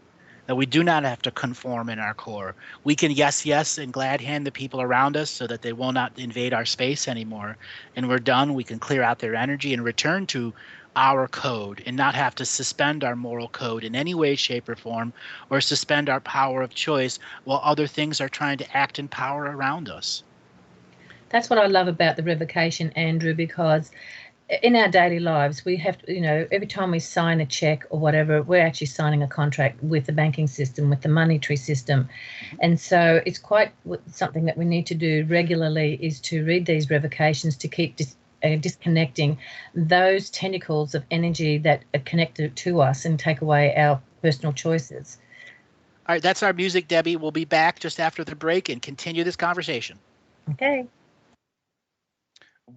That we do not have to conform in our core. We can yes, and glad hand the people around us so that they will not invade our space anymore. And we're done. We can clear out their energy and return to our code and not have to suspend our moral code in any way, shape, or form, or suspend our power of choice while other things are trying to act in power around us. That's what I love about the revocation, Andrew, because in our daily lives, we have to, every time we sign a check or whatever, we're actually signing a contract with the banking system, with the monetary system. And so it's quite something that we need to do regularly is to read these revocations to keep disconnecting those tentacles of energy that are connected to us and take away our personal choices. All right, that's our music, Debbie. We'll be back just after the break and continue this conversation. Okay.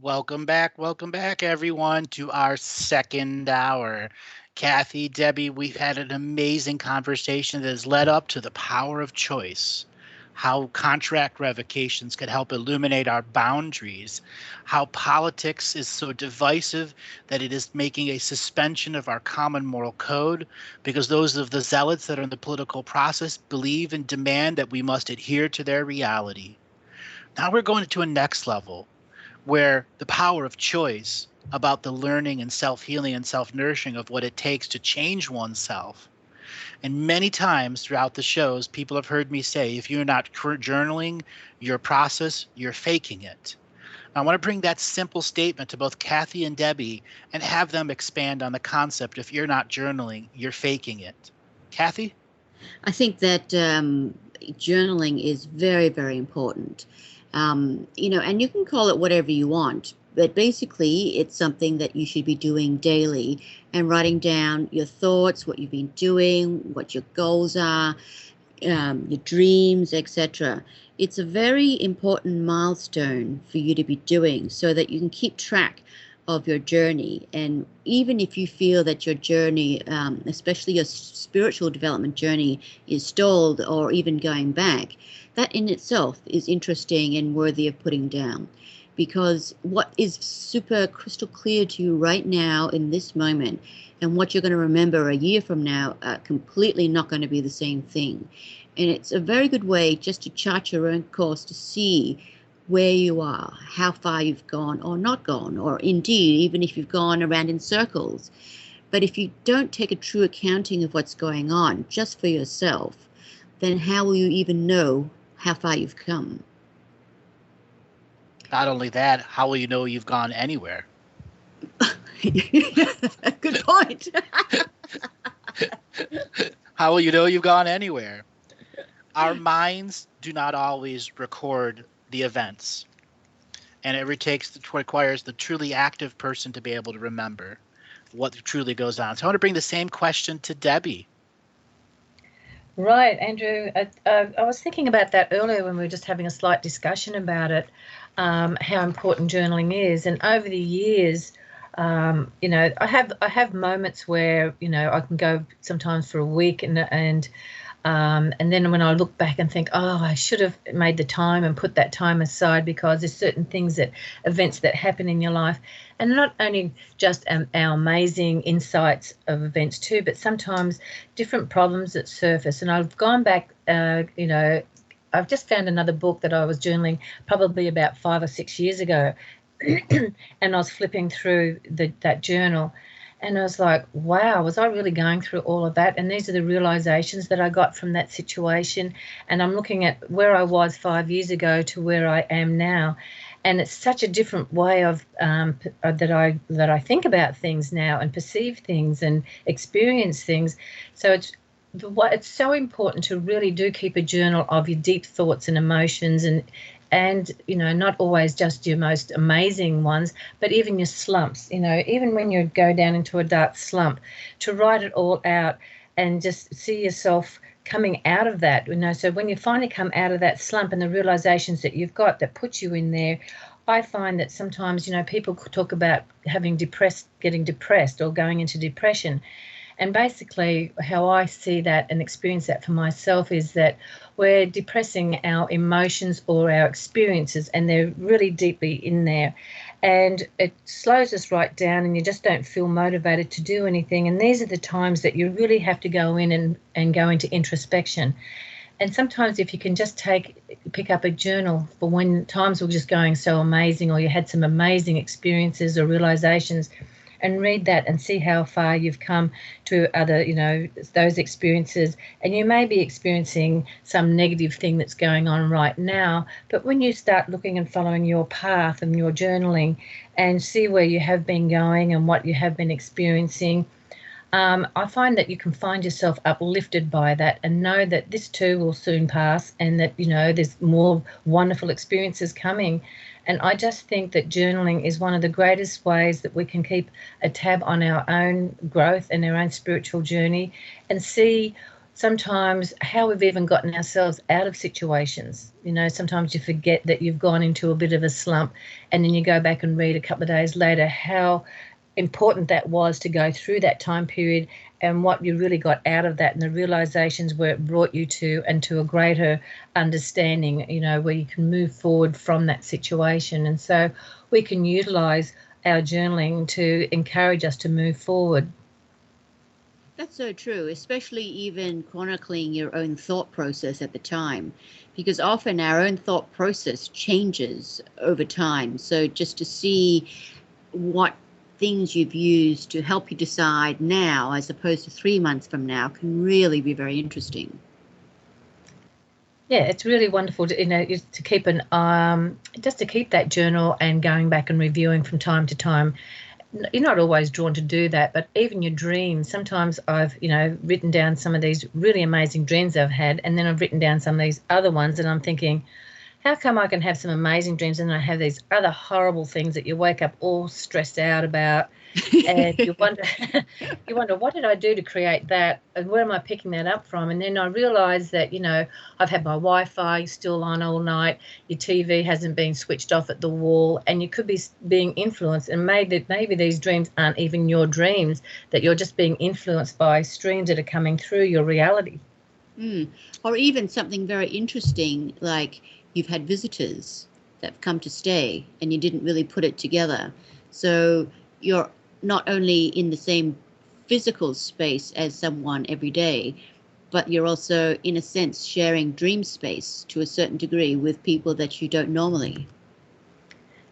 Welcome back, everyone, to our second hour. Kathy, Debbie, we've had an amazing conversation that has led up to the power of choice, how contract revocations could help illuminate our boundaries, how politics is so divisive that it is making a suspension of our common moral code, because those of the zealots that are in the political process believe and demand that we must adhere to their reality. Now we're going to a next level where the power of choice about the learning and self-healing and self-nourishing of what it takes to change oneself. And many times throughout the shows, people have heard me say, if you're not journaling your process, you're faking it. I want to bring that simple statement to both Kathy and Debbie and have them expand on the concept, if you're not journaling, you're faking it. Kathy? I think that journaling is very, very important. And you can call it whatever you want, but basically it's something that you should be doing daily and writing down your thoughts, what you've been doing, what your goals are, your dreams, etc. It's a very important milestone for you to be doing so that you can keep track of your journey. And even if you feel that your journey, especially your spiritual development journey, is stalled or even going back, that in itself is interesting and worthy of putting down. Because what is super crystal clear to you right now in this moment and what you're going to remember a year from now are completely not going to be the same thing. And it's a very good way just to chart your own course to see where you are, how far you've gone or not gone, or indeed, even if you've gone around in circles. But if you don't take a true accounting of what's going on just for yourself, then how will you even know how far you've come? Not only that, how will you know you've gone anywhere? Good point. How will you know you've gone anywhere? Our minds do not always record the events, and it requires the truly active person to be able to remember what truly goes on. So I want to bring the same question to Debbie. Right, Andrew. I was thinking about that earlier when we were just having a slight discussion about it, how important journaling is. And over the years, I have moments where I can go sometimes for a week, and then when I look back and think, oh, I should have made the time and put that time aside, because there's certain events that happen in your life, and not only just our amazing insights of events too, but sometimes different problems that surface. And I've gone back, I've just found another book that I was journaling probably about 5 or 6 years ago, and I was flipping through that journal. And I was like, wow, was I really going through all of that? And these are the realizations that I got from that situation. And I'm looking at where I was 5 years ago to where I am now. And it's such a different way of that I think about things now and perceive things and experience things. So it's so important to really do keep a journal of your deep thoughts and emotions, and not always just your most amazing ones, but even your slumps. Even when you go down into a dark slump, to write it all out and just see yourself coming out of that. So when you finally come out of that slump and the realizations that you've got that put you in there, I find that sometimes people talk about getting depressed or going into depression. And basically how I see that and experience that for myself is that we're depressing our emotions or our experiences, and they're really deeply in there. And it slows us right down, and you just don't feel motivated to do anything. And these are the times that you really have to go in and go into introspection. And sometimes if you can just pick up a journal for when times were just going so amazing, or you had some amazing experiences or realizations, and read that and see how far you've come to other, those experiences. And you may be experiencing some negative thing that's going on right now, but when you start looking and following your path and your journaling and see where you have been going and what you have been experiencing, I find that you can find yourself uplifted by that and know that this too will soon pass, and that, there's more wonderful experiences coming. And I just think that journaling is one of the greatest ways that we can keep a tab on our own growth and our own spiritual journey, and see sometimes how we've even gotten ourselves out of situations. You know, sometimes you forget that you've gone into a bit of a slump, and then you go back and read a couple of days later how important that was to go through that time period and what you really got out of that, and the realizations where it brought you to, and to a greater understanding, you know, where you can move forward from that situation. And so we can utilize our journaling to encourage us to move forward. That's so true, especially even chronicling your own thought process at the time, because often our own thought process changes over time. So just to see what things you've used to help you decide now as opposed to 3 months from now can really be very interesting. Yeah, it's really wonderful to, you know, to keep just to keep that journal and going back and reviewing from time to time. You're not always drawn to do that, but even your dreams, sometimes I've, you know, written down some of these really amazing dreams I've had, and then I've written down some of these other ones, and I'm thinking, how come I can have some amazing dreams and I have these other horrible things that you wake up all stressed out about, and you wonder, what did I do to create that, and where am I picking that up from? And then I realise that, you know, I've had my Wi-Fi still on all night, your TV hasn't been switched off at the wall, and you could be being influenced, and maybe these dreams aren't even your dreams, that you're just being influenced by streams that are coming through your reality. Or even something very interesting, like you've had visitors that have come to stay and you didn't really put it together. So you're not only in the same physical space as someone every day, but you're also, in a sense, sharing dream space to a certain degree with people that you don't normally.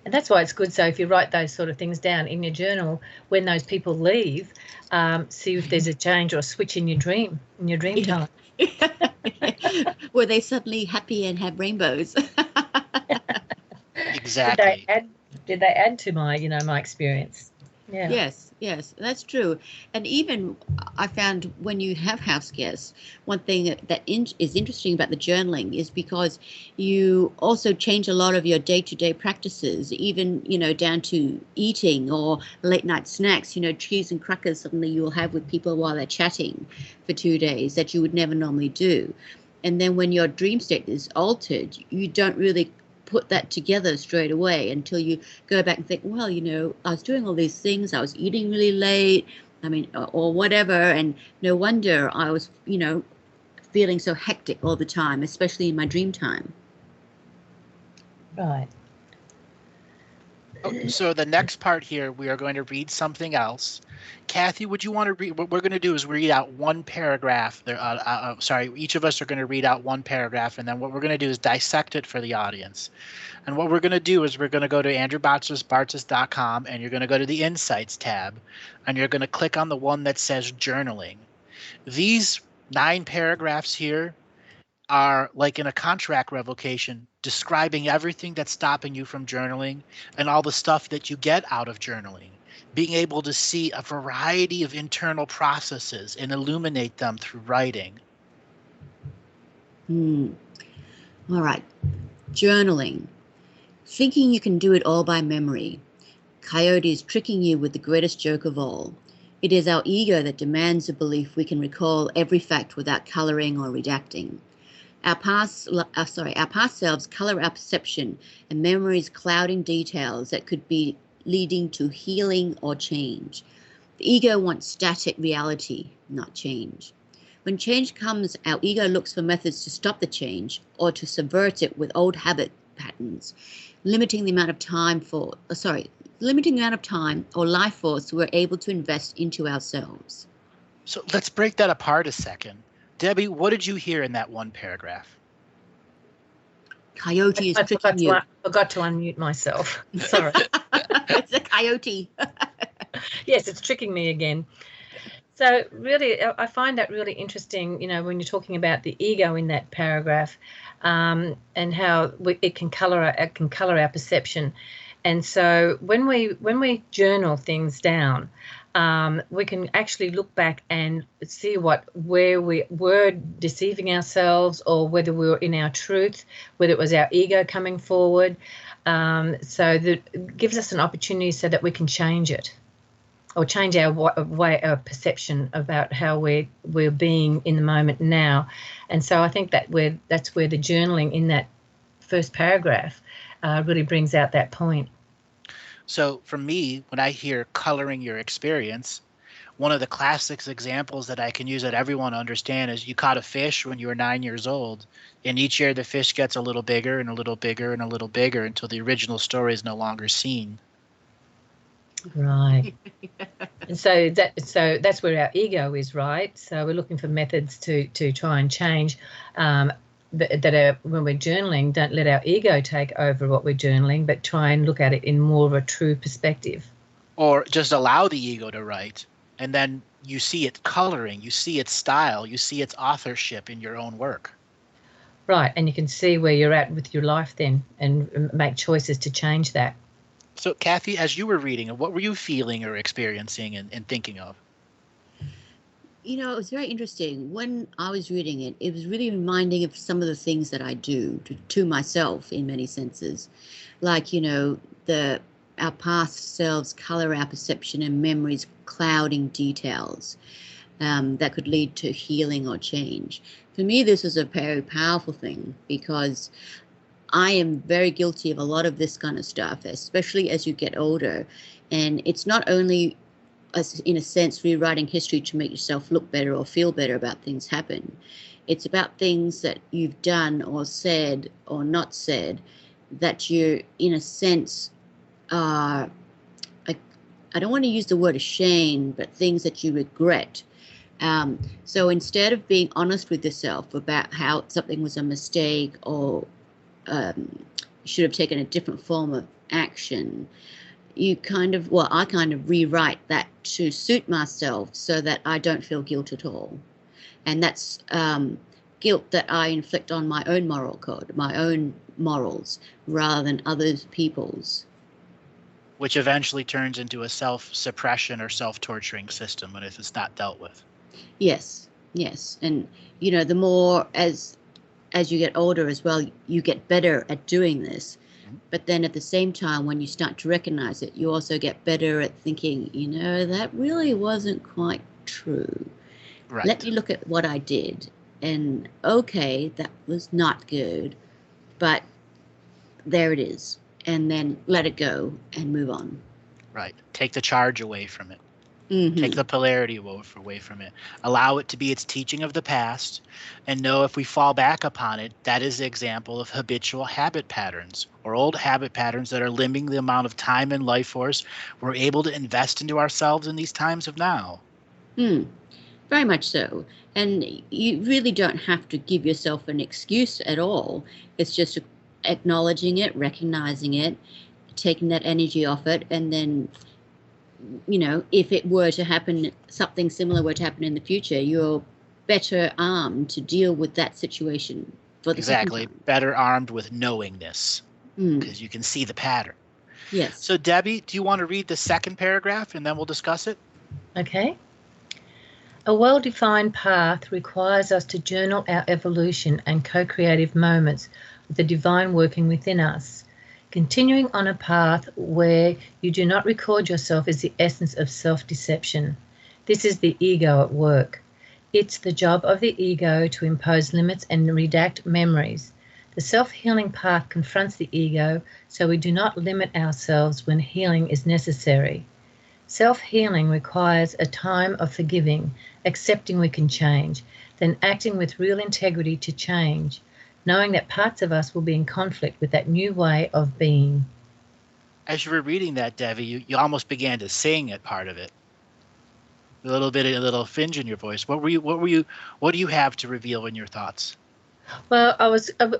And that's why it's good. So if you write those sort of things down in your journal, when those people leave, see if there's a change or a switch in your dream time. Were they suddenly happy and have rainbows? Exactly. Did they add to my, you know, my experience? Yeah. Yes, that's true. And even I found when you have house guests, one thing that is interesting about the journaling is because you also change a lot of your day-to-day practices, even, you know, down to eating or late night snacks, you know, cheese and crackers suddenly you'll have with people while they're chatting for 2 days that you would never normally do. And then when your dream state is altered, you don't really put that together straight away until you go back and think, well, you know, I was doing all these things, I was eating really late, I mean, or whatever, and no wonder I was, you know, feeling so hectic all the time, especially in my dream time. Right. So the next part here, we are going to read something else. Kathy, would you want to read? What we're going to do is read out one paragraph. Each of us are going to read out one paragraph, and then what we're going to do is dissect it for the audience. And what we're going to do is we're going to go to andrewbartzis.com, and you're going to go to the Insights tab, and you're going to click on the one that says Journaling. These 9 paragraphs here are like in a contract revocation, describing everything that's stopping you from journaling and all the stuff that you get out of journaling, being able to see a variety of internal processes and illuminate them through writing. All right. Journaling. Thinking you can do it all by memory. Coyote is tricking you with the greatest joke of all. It is our ego that demands the belief we can recall every fact without coloring or redacting. Our past selves color our perception, and memories clouding details that could be leading to healing or change. The ego wants static reality, not change. When change comes, our ego looks for methods to stop the change or to subvert it with old habit patterns, limiting the amount of time or life force we're able to invest into ourselves. So let's break that apart a second. Debbie, what did you hear in that one paragraph? Coyote is tricking you. I forgot to unmute myself. Sorry. It's a coyote. Yes, it's tricking me again. So really, I find that really interesting, you know, when you're talking about the ego in that paragraph, and how it can color our perception. And so when we journal things down, we can actually look back and see where we were deceiving ourselves, or whether we were in our truth, whether it was our ego coming forward. So that gives us an opportunity so that we can change it. or change our our perception about how we're being in the moment now. And so I think that's where the journaling in that first paragraph really brings out that point. So for me, when I hear coloring your experience, one of the classic examples that I can use that everyone understand is you caught a fish when you were 9 years old, and each year the fish gets a little bigger and a little bigger and a little bigger until the original story is no longer seen. Right. And so that's where our ego is, right? So we're looking for methods to try and change that are, when we're journaling, don't let our ego take over what we're journaling, but try and look at it in more of a true perspective. Or just allow the ego to write, and then you see it coloring, you see its style, you see its authorship in your own work. Right, and you can see where you're at with your life then and make choices to change that. So, Kathy, as you were reading, what were you feeling or experiencing and thinking of? You know, it was very interesting. When I was reading it, it was really reminding of some of the things that I do to myself in many senses. Like, you know, our past selves color our perception and memories, clouding details that could lead to healing or change. For me, this was a very powerful thing because I am very guilty of a lot of this kind of stuff, especially as you get older. And it's not only, in a sense, rewriting history to make yourself look better or feel better about things happen. It's about things that you've done or said or not said that you're, in a sense, I don't want to use the word ashamed, but things that you regret. So instead of being honest with yourself about how something was a mistake or should have taken a different form of action, I kind of rewrite that to suit myself so that I don't feel guilt at all. And that's guilt that I inflict on my own moral code, my own morals, rather than other people's. Which eventually turns into a self-suppression or self-torturing system if it's not dealt with. Yes. And, you know, the more as you get older as well, you get better at doing this. But then at the same time, when you start to recognize it, you also get better at thinking, you know, that really wasn't quite true. Right. Let me look at what I did. And okay, that was not good, but there it is. And then let it go and move on. Right. Take the charge away from it. Mm-hmm. Take the polarity away from it. Allow it to be its teaching of the past, and know if we fall back upon it, that is the example of habitual habit patterns or old habit patterns that are limiting the amount of time and life force we're able to invest into ourselves in these times of now. Very much so. And you really don't have to give yourself an excuse at all. It's just acknowledging it, recognizing it, taking that energy off it, and then, you know, if it were to happen, something similar were to happen in the future, you're better armed to deal with that situation for the second time. Better armed with knowingness, because you can see the pattern. Yes. So Debbie, do you want to read the second paragraph and then we'll discuss it? Okay. A well-defined path requires us to journal our evolution and co-creative moments with the divine working within us. Continuing on a path where you do not record yourself is the essence of self-deception. This is the ego at work. It's the job of the ego to impose limits and redact memories. The self-healing path confronts the ego so we do not limit ourselves when healing is necessary. Self-healing requires a time of forgiving, accepting we can change, then acting with real integrity to change, knowing that parts of us will be in conflict with that new way of being. As you were reading that, Debbie, you almost began to sing at part of it. A little finge in your voice. What do you have to reveal in your thoughts? Well,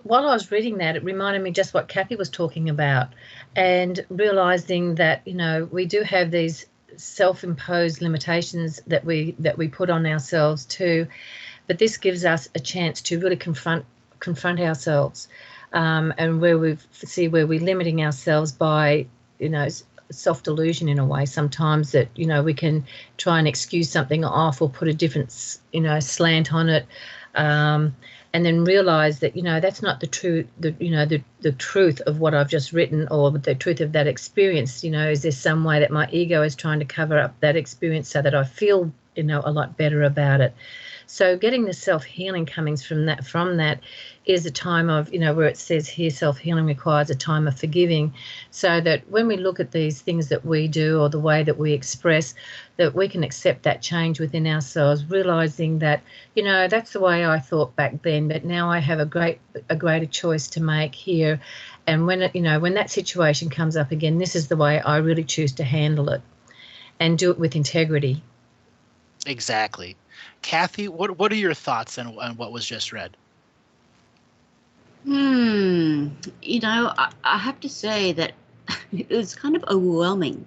while I was reading that, it reminded me just what Kathy was talking about, and realizing that, you know, we do have these self-imposed limitations that we put on ourselves too, but this gives us a chance to really confront ourselves, and where we're limiting ourselves by, you know, self-delusion in a way sometimes, that, you know, we can try and excuse something off or put a different, you know, slant on it. and then realize that, that's not the truth, the truth of what I've just written, or the truth of that experience. Is there some way that my ego is trying to cover up that experience so that I feel, a lot better about it? So getting the self-healing coming from that is a time of, where it says here, self-healing requires a time of forgiving, so that when we look at these things that we do or the way that we express, that we can accept that change within ourselves, realizing that, that's the way I thought back then, but now I have a greater choice to make here. And when when that situation comes up again, this is the way I really choose to handle it, and do it with integrity. Exactly. Kathy, what are your thoughts on what was just read? I have to say that it was kind of overwhelming.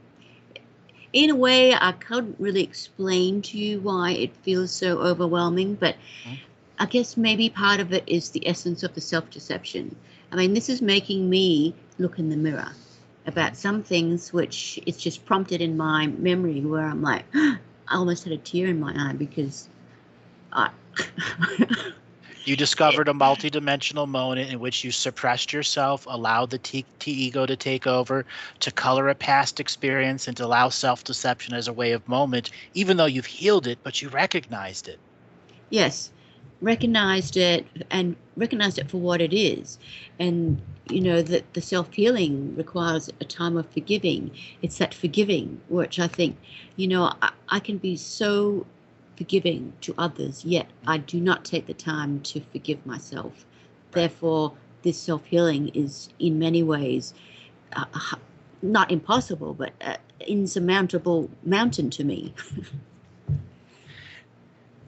In a way, I couldn't really explain to you why it feels so overwhelming, but I guess maybe part of it is the essence of the self-deception. I mean, this is making me look in the mirror about some things which it's just prompted in my memory, where I'm like, I almost had a tear in my eye because you discovered a multidimensional moment in which you suppressed yourself, allowed the ego to take over, to color a past experience, and to allow self-deception as a way of moment, even though you've healed it, but you recognized it. Yes, recognized it for what it is. And, that the self-healing requires a time of forgiving. It's that forgiving, which I think, I can be so forgiving to others, yet I do not take the time to forgive myself. Right. Therefore, this self-healing is in many ways not impossible, but insurmountable mountain to me.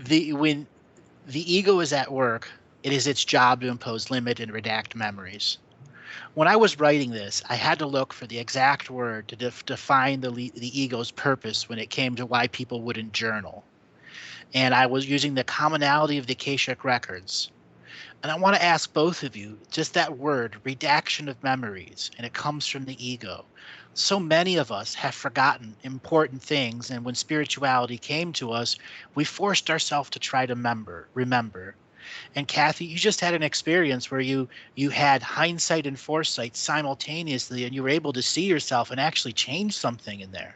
When the ego is at work, it is its job to impose limit and redact memories. When I was writing this, I had to look for the exact word to define the ego's purpose when it came to why people wouldn't journal. And I was using the commonality of the Akashic records. And I want to ask both of you, just that word, redaction of memories, and it comes from the ego. So many of us have forgotten important things, and when spirituality came to us, we forced ourselves to try to remember. And Kathy, you just had an experience where you had hindsight and foresight simultaneously, and you were able to see yourself and actually change something in there.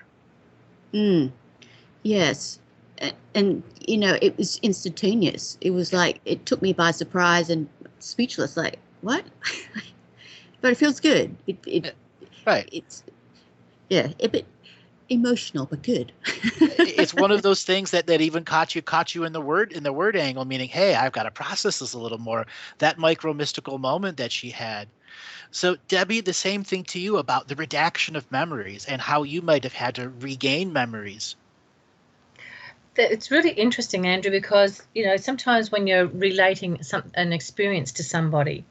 Yes. And, it was instantaneous. It was like, it took me by surprise and speechless, like, what? But it feels good. Right. It's, a bit emotional, but good. It's one of those things that even caught you in the word angle, meaning, hey, I've got to process this a little more. That micro mystical moment that she had. So Debbie, the same thing to you about the redaction of memories and how you might have had to regain memories. It's really interesting, Andrew, because sometimes when you're relating an experience to somebody,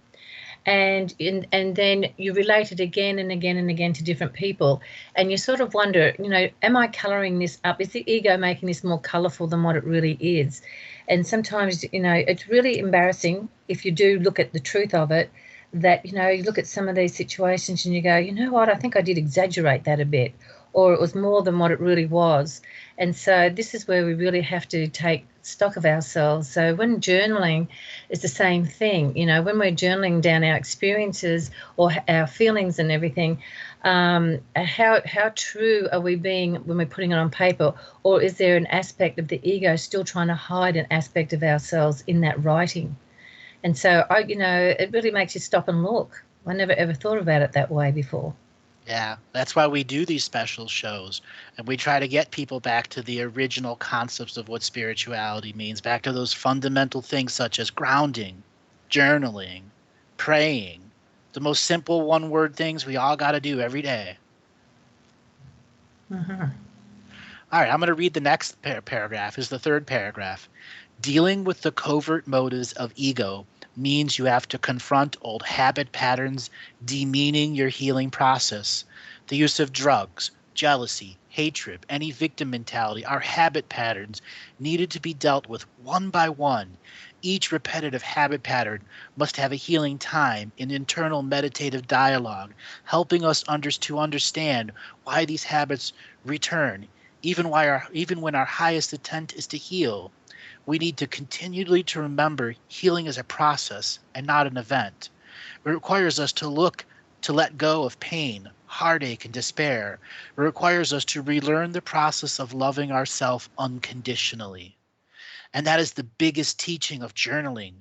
and then you relate it again and again and again to different people, and you sort of wonder, am I colouring this up? Is the ego making this more colourful than what it really is? And sometimes, it's really embarrassing if you do look at the truth of it, that, you look at some of these situations and you go, you know what, I think I did exaggerate that a bit, or it was more than what it really was. And so this is where we really have to take stock of ourselves. So when journaling is the same thing, when we're journaling down our experiences or our feelings and everything, how true are we being when we're putting it on paper? Or is there an aspect of the ego still trying to hide an aspect of ourselves in that writing? And so, it really makes you stop and look. I never ever thought about it that way before. Yeah, that's why we do these special shows, and we try to get people back to the original concepts of what spirituality means, back to those fundamental things such as grounding, journaling, praying, the most simple one-word things we all got to do every day. Mm-hmm. All right, I'm going to read the next paragraph. Is the third paragraph. Dealing with the covert motives of ego means you have to confront old habit patterns, demeaning your healing process. The use of drugs, jealousy, hatred, any victim mentality are habit patterns needed to be dealt with one by one. Each repetitive habit pattern must have a healing time in internal meditative dialogue, helping us to understand why these habits return, even when our highest intent is to heal. we need to continually to remember healing is a process and not an event. It requires us to let go of pain, heartache, and despair. It requires us to relearn the process of loving ourselves unconditionally. And that is the biggest teaching of journaling.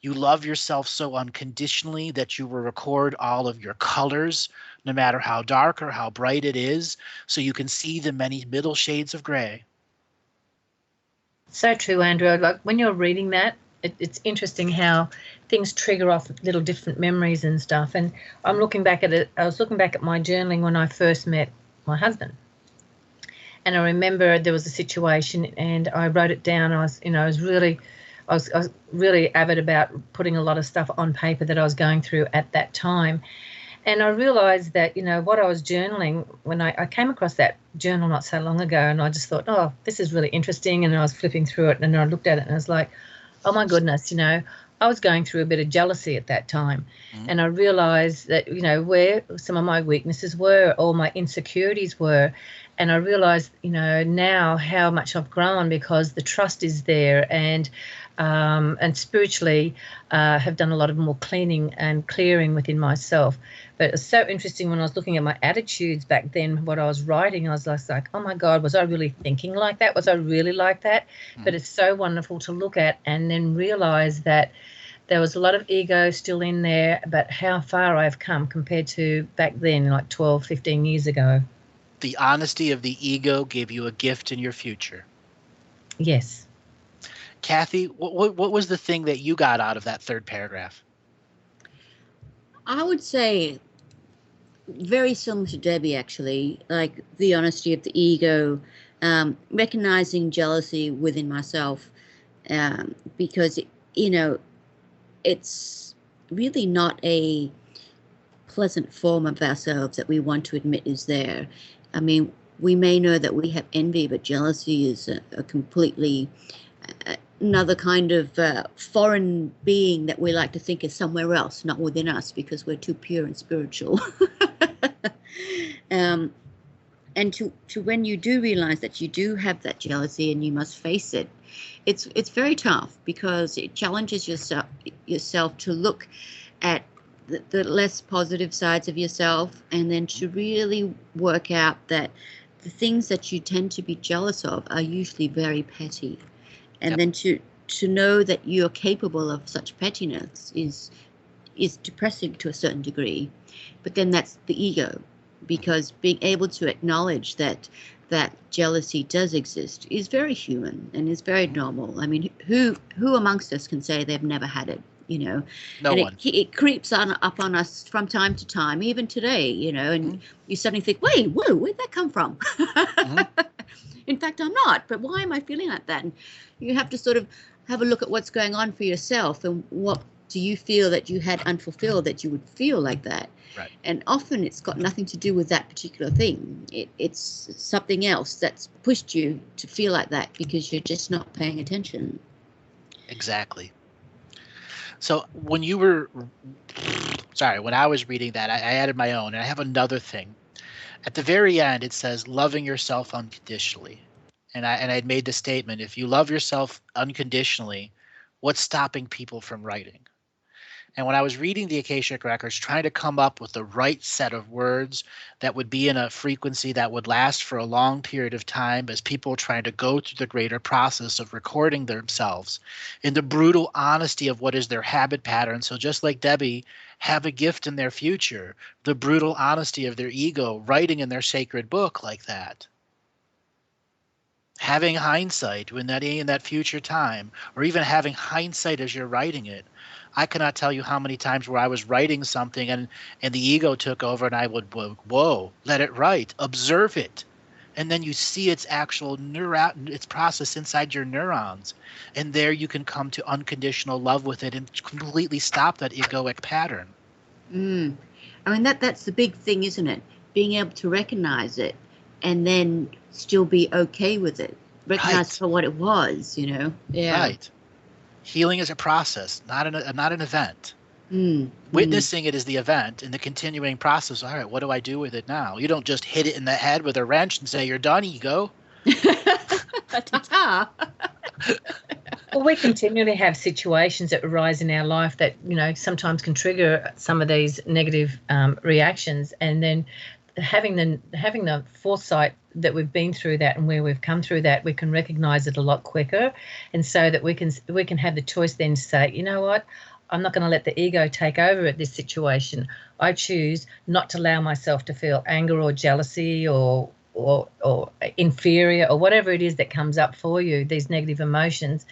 You love yourself so unconditionally that you will record all of your colors, no matter how dark or how bright it is, so you can see the many middle shades of gray. So true, Andrew. Like when you're reading that, it's interesting how things trigger off little different memories and stuff. And I'm looking back at it. I was looking back at my journaling when I first met my husband. And I remember there was a situation, and I wrote it down. I was really avid about putting a lot of stuff on paper that I was going through at that time. And I realized that, what I was journaling, when I came across that journal not so long ago, and I just thought, oh, this is really interesting. And I was flipping through it, and I looked at it, and I was like, oh my goodness, I was going through a bit of jealousy at that time. Mm-hmm. And I realized that, where some of my weaknesses were, all my insecurities were. And I realized, now how much I've grown because the trust is there, and spiritually have done a lot of more cleaning and clearing within myself. But it's so interesting when I was looking at my attitudes back then, what I was writing, I was like, oh my God, was I really thinking like that? Was I really like that? Mm-hmm. But it's so wonderful to look at and then realize that there was a lot of ego still in there, but how far I've come compared to back then, like 12, 15 years ago. The honesty of the ego gave you a gift in your future. Yes. Kathy, what was the thing that you got out of that third paragraph? I would say very similar to Debbie, actually, like the honesty of the ego, recognizing jealousy within myself, because, it's really not a pleasant form of ourselves that we want to admit is there. I mean, we may know that we have envy, but jealousy is a completely another kind of foreign being that we like to think is somewhere else, not within us, because we're too pure and spiritual. And to when you do realize that you do have that jealousy and you must face it, it's very tough, because it challenges yourself to look at the less positive sides of yourself, and then to really work out that the things that you tend to be jealous of are usually very petty. And yep. Then to know that you're capable of such pettiness is depressing to a certain degree. But then that's the ego, because being able to acknowledge that jealousy does exist is very human and is very normal. I mean, who amongst us can say they've never had it? No and one. It creeps up on us from time to time, even today, and mm-hmm. You suddenly think, wait, whoa, where'd that come from? Mm-hmm. In fact, I'm not, but why am I feeling like that? And you have to sort of have a look at what's going on for yourself, and what do you feel that you had unfulfilled that you would feel like that? Right. And often it's got nothing to do with that particular thing. It's something else that's pushed you to feel like that because you're just not paying attention. Exactly. So when I was reading that, I added my own, and I have another thing. At the very end, it says loving yourself unconditionally. And I'd made the statement, if you love yourself unconditionally, what's stopping people from writing? And when I was reading the Akashic Records, trying to come up with the right set of words that would be in a frequency that would last for a long period of time, as people trying to go through the greater process of recording themselves in the brutal honesty of what is their habit pattern. So just like Debbie, have a gift in their future, the brutal honesty of their ego, writing in their sacred book like that. Having hindsight in that future time, or even having hindsight as you're writing it. I cannot tell you how many times where I was writing something and the ego took over, and I would, whoa, let it write, observe it. And then you see its actual its process inside your neurons. And there you can come to unconditional love with it and completely stop that egoic pattern. I mean, that's the big thing, isn't it? Being able to recognize it and then still be okay with it. Recognize for what it was, Yeah. Right. Healing is a process, not an event. Witnessing it is the event, and the continuing process. All right, what do I do with it now? You don't just hit it in the head with a wrench and say, you're done, ego. Ta-ta. Well, we continually have situations that arise in our life that, sometimes can trigger some of these negative reactions, and then having the foresight that we've been through that and where we've come through that, we can recognize it a lot quicker, and so that we can have the choice then to say, you know what, I'm not going to let the ego take over at this situation. I choose not to allow myself to feel anger or jealousy or inferior or whatever it is that comes up for you, these negative emotions.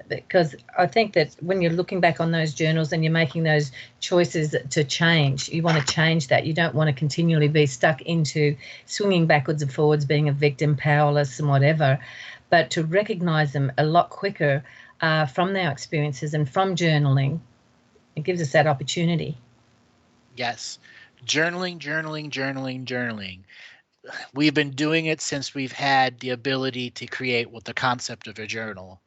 Because I think that when you're looking back on those journals and you're making those choices to change, you want to change that. You don't want to continually be stuck into swinging backwards and forwards, being a victim, powerless and whatever, but to recognize them a lot quicker from our experiences and from journaling. It gives us that opportunity. Yes. Journaling. We've been doing it since we've had the ability to create what the concept of a journal,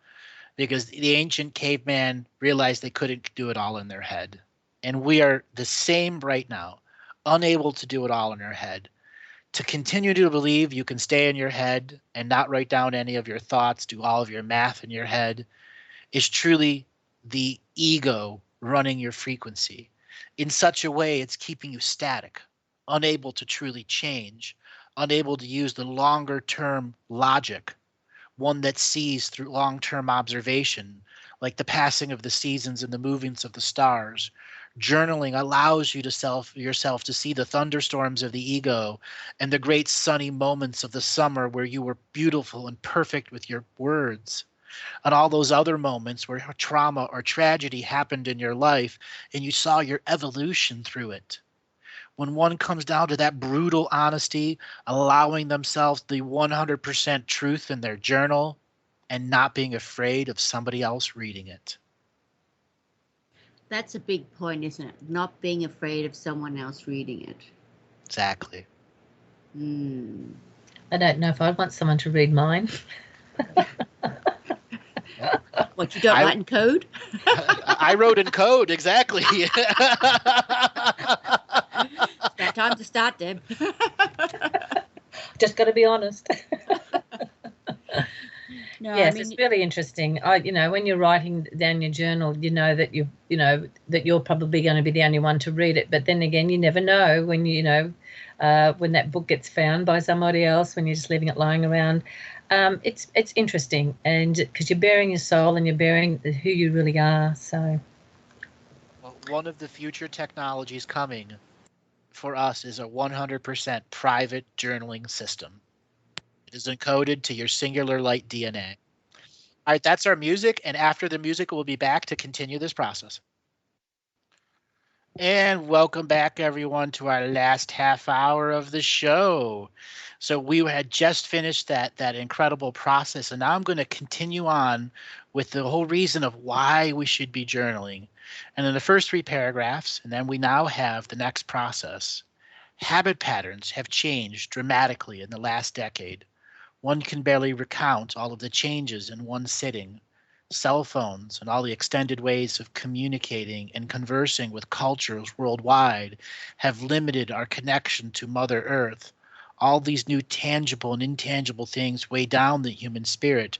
because the ancient caveman realized they couldn't do it all in their head. And we are the same right now, unable to do it all in our head. To continue to believe you can stay in your head and not write down any of your thoughts, do all of your math in your head, is truly the ego running your frequency. In such a way, it's keeping you static, unable to truly change, unable to use the longer term logic, one that sees through long term observation, like the passing of the seasons and the movements of the stars. Journaling allows you to yourself to see the thunderstorms of the ego and the great sunny moments of the summer where you were beautiful and perfect with your words, and all those other moments where trauma or tragedy happened in your life and you saw your evolution through it. When one comes down to that brutal honesty, allowing themselves the 100% truth in their journal and not being afraid of somebody else reading it. That's a big point, isn't it? Not being afraid of someone else reading it. Exactly. I don't know if I'd want someone to read mine. What, you don't write in code? I wrote in code, exactly. It's about time to start, Deb. Just got to be honest. No, yes, it's really interesting. When you're writing down your journal, that you're probably going to be the only one to read it. But then again, you never know when when that book gets found by somebody else, when you're just leaving it lying around. It's interesting, and because you're bearing your soul and you're bearing who you really are. So, well, one of the future technologies coming for us is a 100% private journaling system. It is encoded to your singular light DNA. All right, that's our music, and after the music, we'll be back to continue this process. And welcome back, everyone, to our last half hour of the show. So we had just finished that incredible process, and now I'm going to continue on with the whole reason of why we should be journaling. And in the first 3 paragraphs, and then we now have the next process. Habit patterns have changed dramatically in the last decade. One can barely recount all of the changes in one sitting. Cell phones and all the extended ways of communicating and conversing with cultures worldwide have limited our connection to Mother Earth. All these new tangible and intangible things weigh down the human spirit,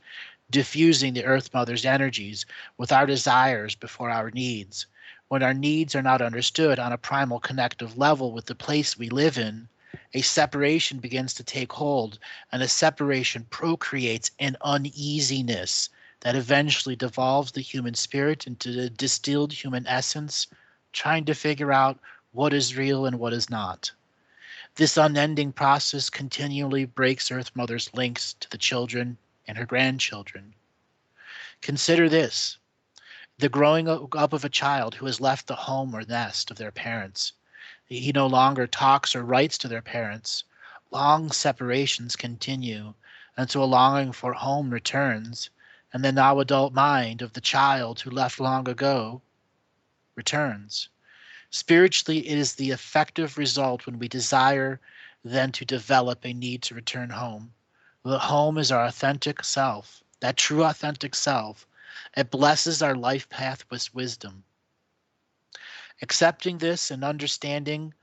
diffusing the Earth Mother's energies with our desires before our needs. When our needs are not understood on a primal connective level with the place we live in, a separation begins to take hold, and a separation procreates an uneasiness that eventually devolves the human spirit into the distilled human essence, trying to figure out what is real and what is not. This unending process continually breaks Earth Mother's links to the children and her grandchildren. Consider this: the growing up of a child who has left the home or nest of their parents. He no longer talks or writes to their parents. Long separations continue until a longing for home returns, and the now adult mind of the child who left long ago returns. Spiritually, it is the effective result when we desire then to develop a need to return home. The home is our authentic self, that true authentic self. It blesses our life path with wisdom. Accepting this and understanding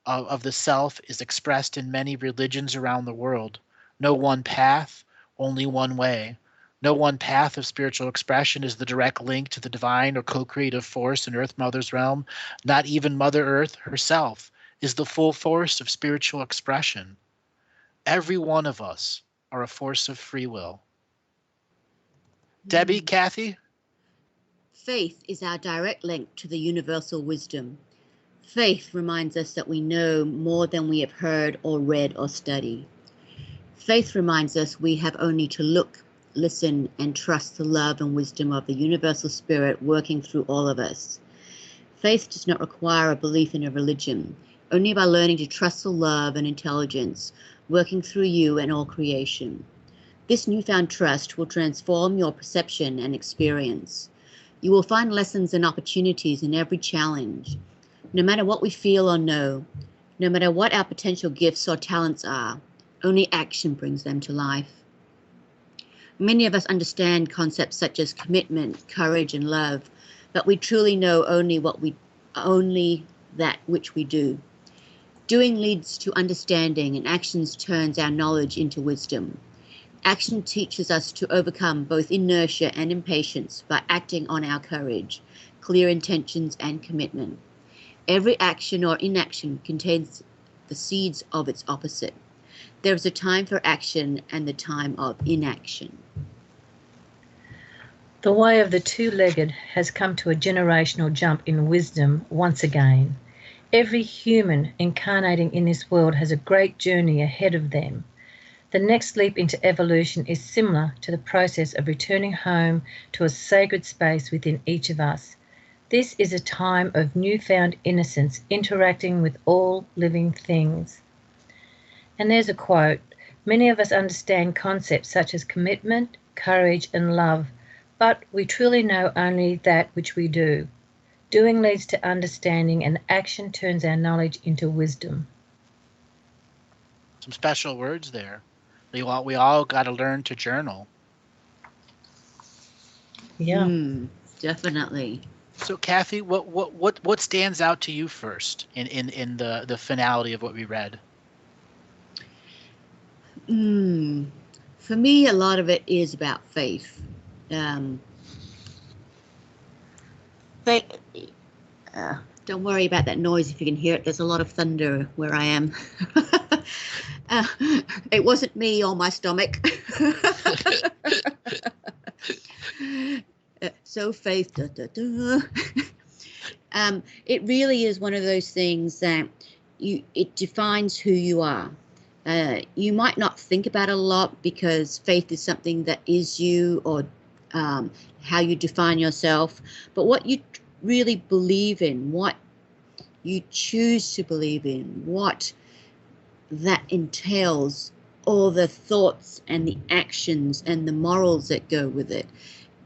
of the self is expressed in many religions around the world. No one path, only one way. No one path of spiritual expression is the direct link to the divine or co-creative force in Earth Mother's realm. Not even Mother Earth herself is the full force of spiritual expression. Every one of us are a force of free will. Debbie, Kathy? Faith is our direct link to the universal wisdom. Faith reminds us that we know more than we have heard or read or studied. Faith reminds us we have only to look, listen, and trust the love and wisdom of the universal spirit working through all of us. Faith does not require a belief in a religion, only by learning to trust the love and intelligence working through you and all creation. This newfound trust will transform your perception and experience. You will find lessons and opportunities in every challenge. No matter what we feel or know, no matter what our potential gifts or talents are, only action brings them to life. Many of us understand concepts such as commitment, courage, and love, but we truly know only that which we do. Doing leads to understanding, and actions turns our knowledge into wisdom. Action teaches us to overcome both inertia and impatience by acting on our courage, clear intentions, and commitment. Every action or inaction contains the seeds of its opposite. There is a time for action and the time of inaction. The way of the two-legged has come to a generational jump in wisdom once again. Every human incarnating in this world has a great journey ahead of them. The next leap into evolution is similar to the process of returning home to a sacred space within each of us. This is a time of newfound innocence interacting with all living things. And there's a quote, "Many of us understand concepts such as commitment, courage, and love, but we truly know only that which we do. Doing leads to understanding, and action turns our knowledge into wisdom." Some special words there. We all got to learn to journal. Yeah. Definitely. So, Kathy, what stands out to you first in the finality of what we read? For me, a lot of it is about faith. Don't worry about that noise if you can hear it. There's a lot of thunder where I am. It wasn't me or my stomach. So faith. It really is one of those things that it defines who you are. You might not think about it a lot because faith is something that is you, or how you define yourself. But what you really believe in, what you choose to believe in, what that entails, all the thoughts and the actions and the morals that go with it.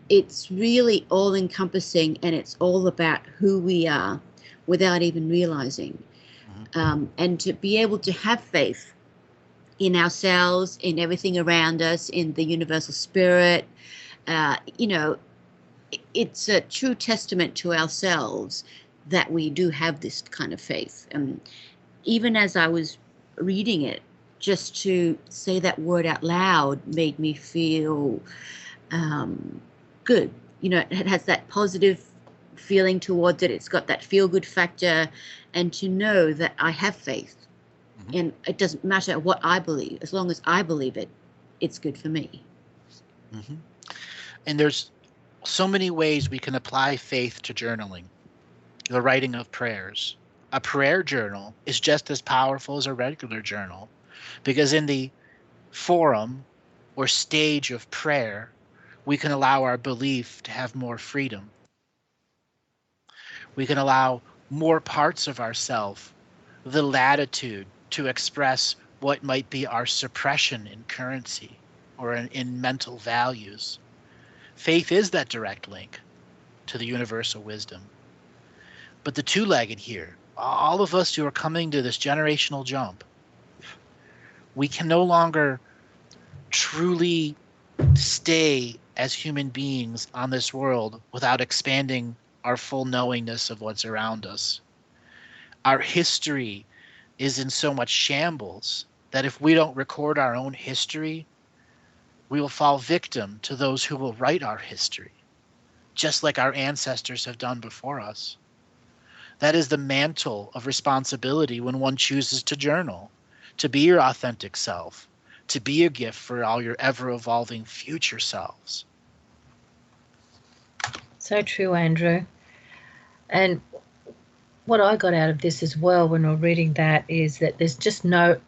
It's really all encompassing, and it's all about who we are without even realizing. And to be able to have faith in ourselves, in everything around us, in the universal spirit, it's a true testament to ourselves that we do have this kind of faith. Even as I was reading it, just to say that word out loud made me feel good. It has that positive feeling towards it. It's got that feel-good factor, and to know that I have faith. And it doesn't matter what I believe. As long as I believe it, it's good for me. And there's so many ways we can apply faith to journaling. The writing of prayers. A prayer journal is just as powerful as a regular journal, because in the forum or stage of prayer, we can allow our belief to have more freedom. We can allow more parts of ourselves the latitude to express what might be our suppression in currency or in mental values. Faith is that direct link to the universal wisdom. But the two-legged here, all of us who are coming to this generational jump, we can no longer truly stay as human beings on this world without expanding our full knowingness of what's around us. Our history is in so much shambles that if we don't record our own history, We will fall victim to those who will write our history, just like our ancestors have done before us. That is the mantle of responsibility when one chooses to journal, to be your authentic self, to be a gift for all your ever-evolving future selves. So true, Andrew. And what I got out of this as well when we're reading that is that there's just not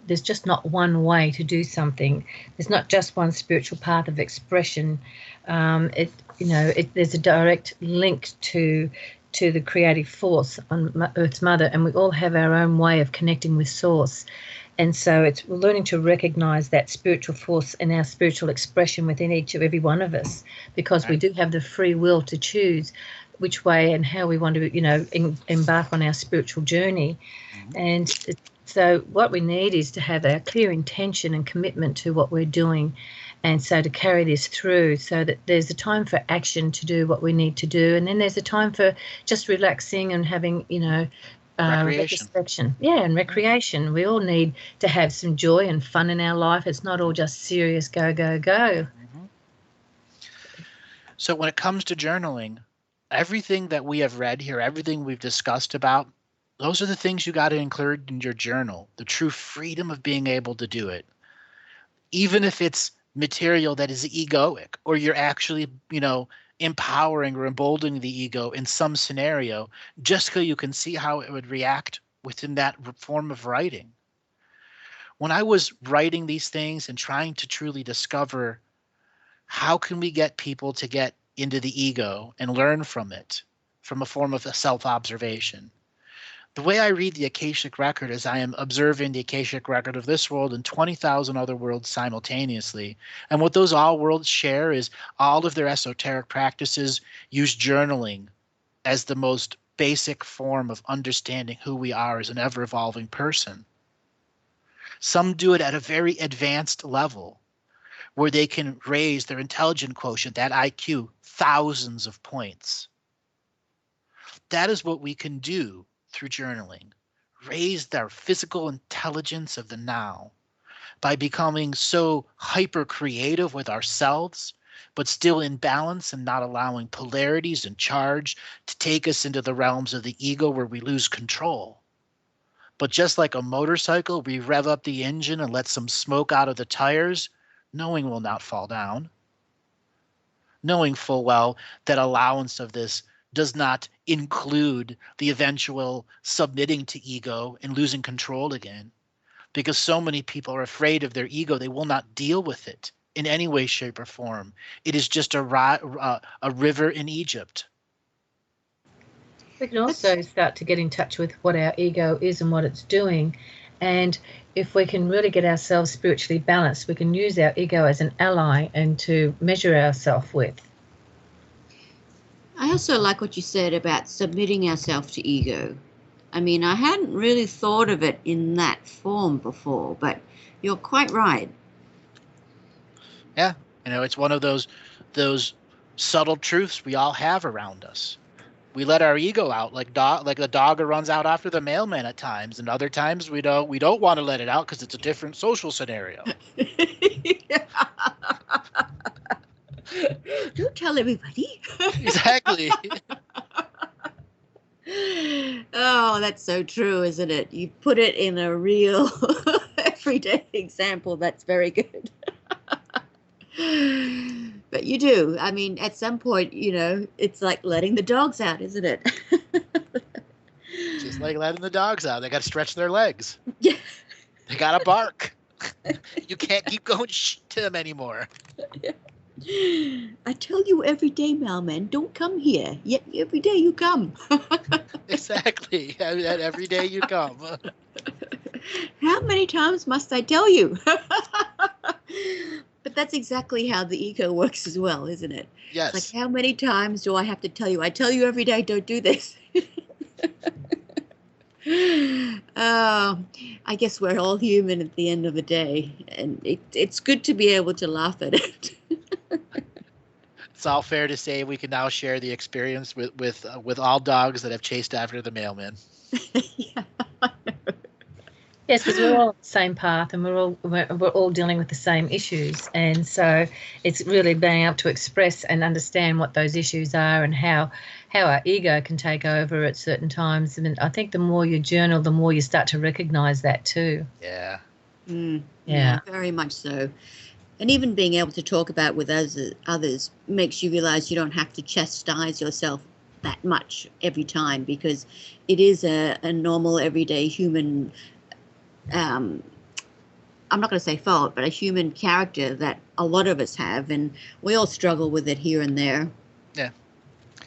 one way to do something. There's not just one spiritual path of expression. There's a direct link to the creative force on Earth's Mother, and we all have our own way of connecting with Source. And so it's learning to recognize that spiritual force and our spiritual expression within every one of us, because we do have the free will to choose which way and how we want to, embark on our spiritual journey. And so what we need is to have a clear intention and commitment to what we're doing. And so to carry this through so that there's a time for action to do what we need to do. And then there's a time for just relaxing and having, Recreation. And recreation. We all need to have some joy and fun in our life. It's not all just serious go, go, go. So when it comes to journaling, everything that we have read here, everything we've discussed about, those are the things you got to include in your journal. The true freedom of being able to do it. Even if it's material that is egoic, or you're actually, empowering or emboldening the ego in some scenario, just so you can see how it would react within that form of writing. When I was writing these things and trying to truly discover how can we get people to get into the ego and learn from it, from a form of self-observation, the way I read the Akashic record is I am observing the Akashic record of this world and 20,000 other worlds simultaneously. And what those all worlds share is all of their esoteric practices use journaling as the most basic form of understanding who we are as an ever-evolving person. Some do it at a very advanced level where they can raise their intelligence quotient, that IQ, thousands of points. That is what we can do through journaling, raise their physical intelligence of the now by becoming so hyper creative with ourselves, but still in balance and not allowing polarities and charge to take us into the realms of the ego where we lose control. But just like a motorcycle, we rev up the engine and let some smoke out of the tires, knowing we'll not fall down, knowing full well that allowance of this does not include the eventual submitting to ego and losing control again. Because so many people are afraid of their ego, they will not deal with it in any way, shape, or form. It is just a river in Egypt. We can also start to get in touch with what our ego is and what it's doing. And if we can really get ourselves spiritually balanced, we can use our ego as an ally and to measure ourselves with. I also like what you said about submitting ourselves to ego. I mean, I hadn't really thought of it in that form before, but you're quite right. Yeah, it's one of those subtle truths we all have around us. We let our ego out like a dog who runs out after the mailman at times, and other times we don't want to let it out because it's a different social scenario. Don't tell everybody. Exactly. Oh, that's so true, isn't it? You put it in a real everyday example. That's very good. But you do. I mean, at some point, it's like letting the dogs out, isn't it? Just like letting the dogs out. They got to stretch their legs. Yeah. They got to bark. You can't keep going to them anymore. I tell you every day, mailman, don't come here. Yet every day you come. Exactly. Every day you come. How many times must I tell you? But that's exactly how the ego works as well, isn't it? Yes. It's like, how many times do I have to tell you? I tell you every day, don't do this. I guess we're all human at the end of the day, and it's good to be able to laugh at it. It's all fair to say we can now share the experience with all dogs that have chased after the mailman. Yeah. Yes, because we're all on the same path, and we're all dealing with the same issues, and so it's really being able to express and understand what those issues are and how our ego can take over at certain times. And I think the more you journal, the more you start to recognise that too. Yeah. Yeah. Very much so. And even being able to talk about with others makes you realize you don't have to chastise yourself that much every time, because it is a normal, everyday human, I'm not going to say fault, but a human character that a lot of us have, and we all struggle with it here and there. Yeah.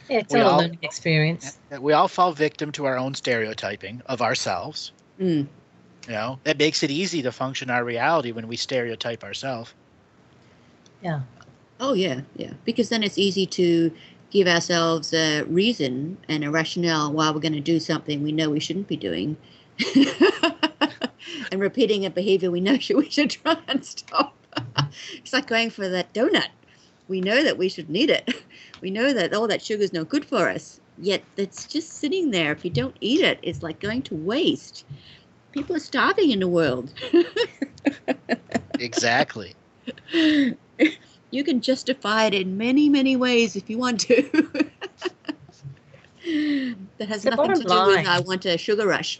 Yeah, it's all a learning experience. We all fall victim to our own stereotyping of ourselves. Mm. You know, it makes it easy to function our reality when we stereotype ourselves. Yeah. Oh, yeah, yeah. Because then it's easy to give ourselves a reason and a rationale why we're going to do something we know we shouldn't be doing. And repeating a behavior we know we should try and stop. It's like going for that donut. We know that we should eat it. We know that all that sugar is no good for us. Yet it's just sitting there. If you don't eat it, it's like going to waste. People are starving in the world. Exactly. You can justify it in many, many ways if you want to. That has nothing to do with I want a sugar rush.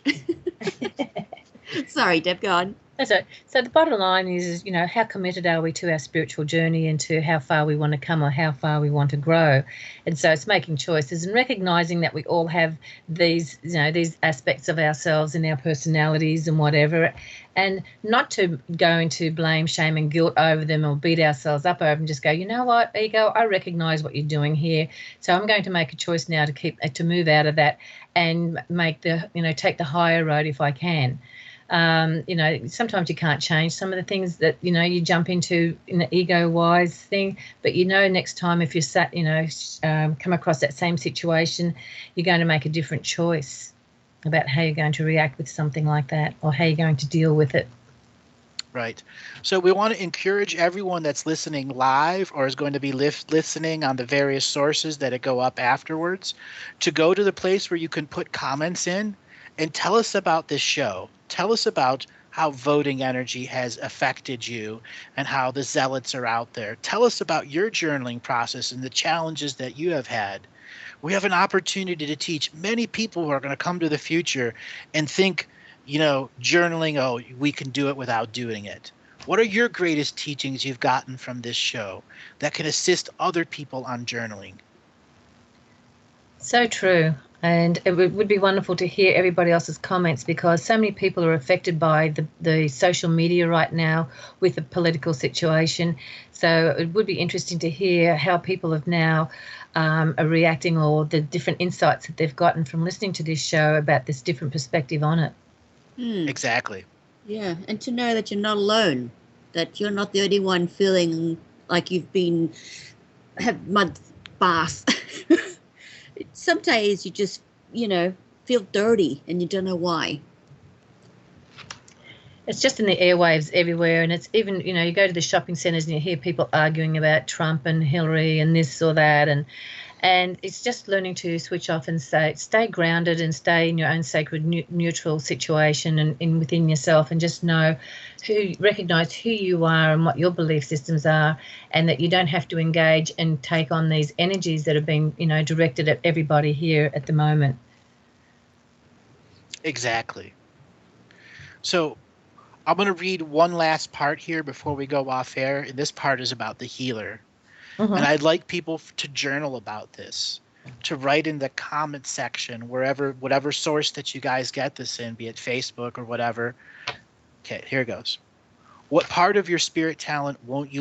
Sorry, Deb, go on. So the bottom line is, you know, how committed are we to our spiritual journey and to how far we want to come or how far we want to grow? And so it's making choices and recognizing that we all have these, you know, these aspects of ourselves and our personalities and whatever, and not to go into blame, shame and guilt over them or beat ourselves up over them. Just go, you know what, ego, I recognize what you're doing here. So I'm going to make a choice now to move out of that and make take the higher road if I can. You know, sometimes you can't change some of the things that, you know, you jump into in the ego-wise thing, but, you know, next time if you're come across that same situation, you're going to make a different choice about how you're going to react with something like that or how you're going to deal with it. Right. So we want to encourage everyone that's listening live or is going to be listening on the various sources that go up afterwards to go to the place where you can put comments in and tell us about this show. Tell us about how voting energy has affected you and how the zealots are out there. Tell us about your journaling process and the challenges that you have had. We have an opportunity to teach many people who are going to come to the future and think, you know, journaling, oh, we can do it without doing it. What are your greatest teachings you've gotten from this show that can assist other people on journaling? So true. And it would be wonderful to hear everybody else's comments because so many people are affected by the social media right now with the political situation. So it would be interesting to hear how people have now are reacting or the different insights that they've gotten from listening to this show about this different perspective on it. Exactly. Yeah, and to know that you're not alone, that you're not the only one feeling like you've had mud bath. Some days you just, feel dirty and you don't know why. It's just in the airwaves everywhere. And it's even, you go to the shopping centres and you hear people arguing about Trump and Hillary and this or that. And it's just learning to switch off and stay grounded and stay in your own sacred neutral situation and within yourself and just recognize who you are and what your belief systems are, and that you don't have to engage and take on these energies that are being, directed at everybody here at the moment. Exactly. So I'm going to read one last part here before we go off air. And this part is about the healer. Mm-hmm. And I'd like people to journal about this, to write in the comment section, whatever source that you guys get this in, be it Facebook or whatever. Okay, here it goes. What part of your spirit talent won't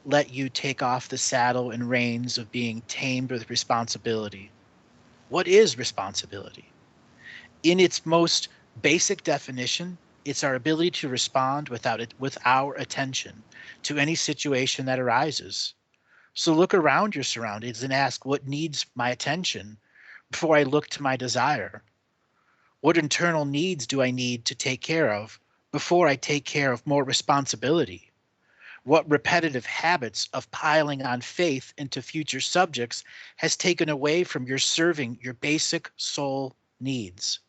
let you take off the saddle and reins of being tamed with responsibility? What is responsibility? In its most basic definition, it's our ability to respond with our attention to any situation that arises. So look around your surroundings and ask, what needs my attention before I look to my desire? What internal needs do I need to take care of before I take care of more responsibility? What repetitive habits of piling on faith into future subjects has taken away from your serving your basic soul needs?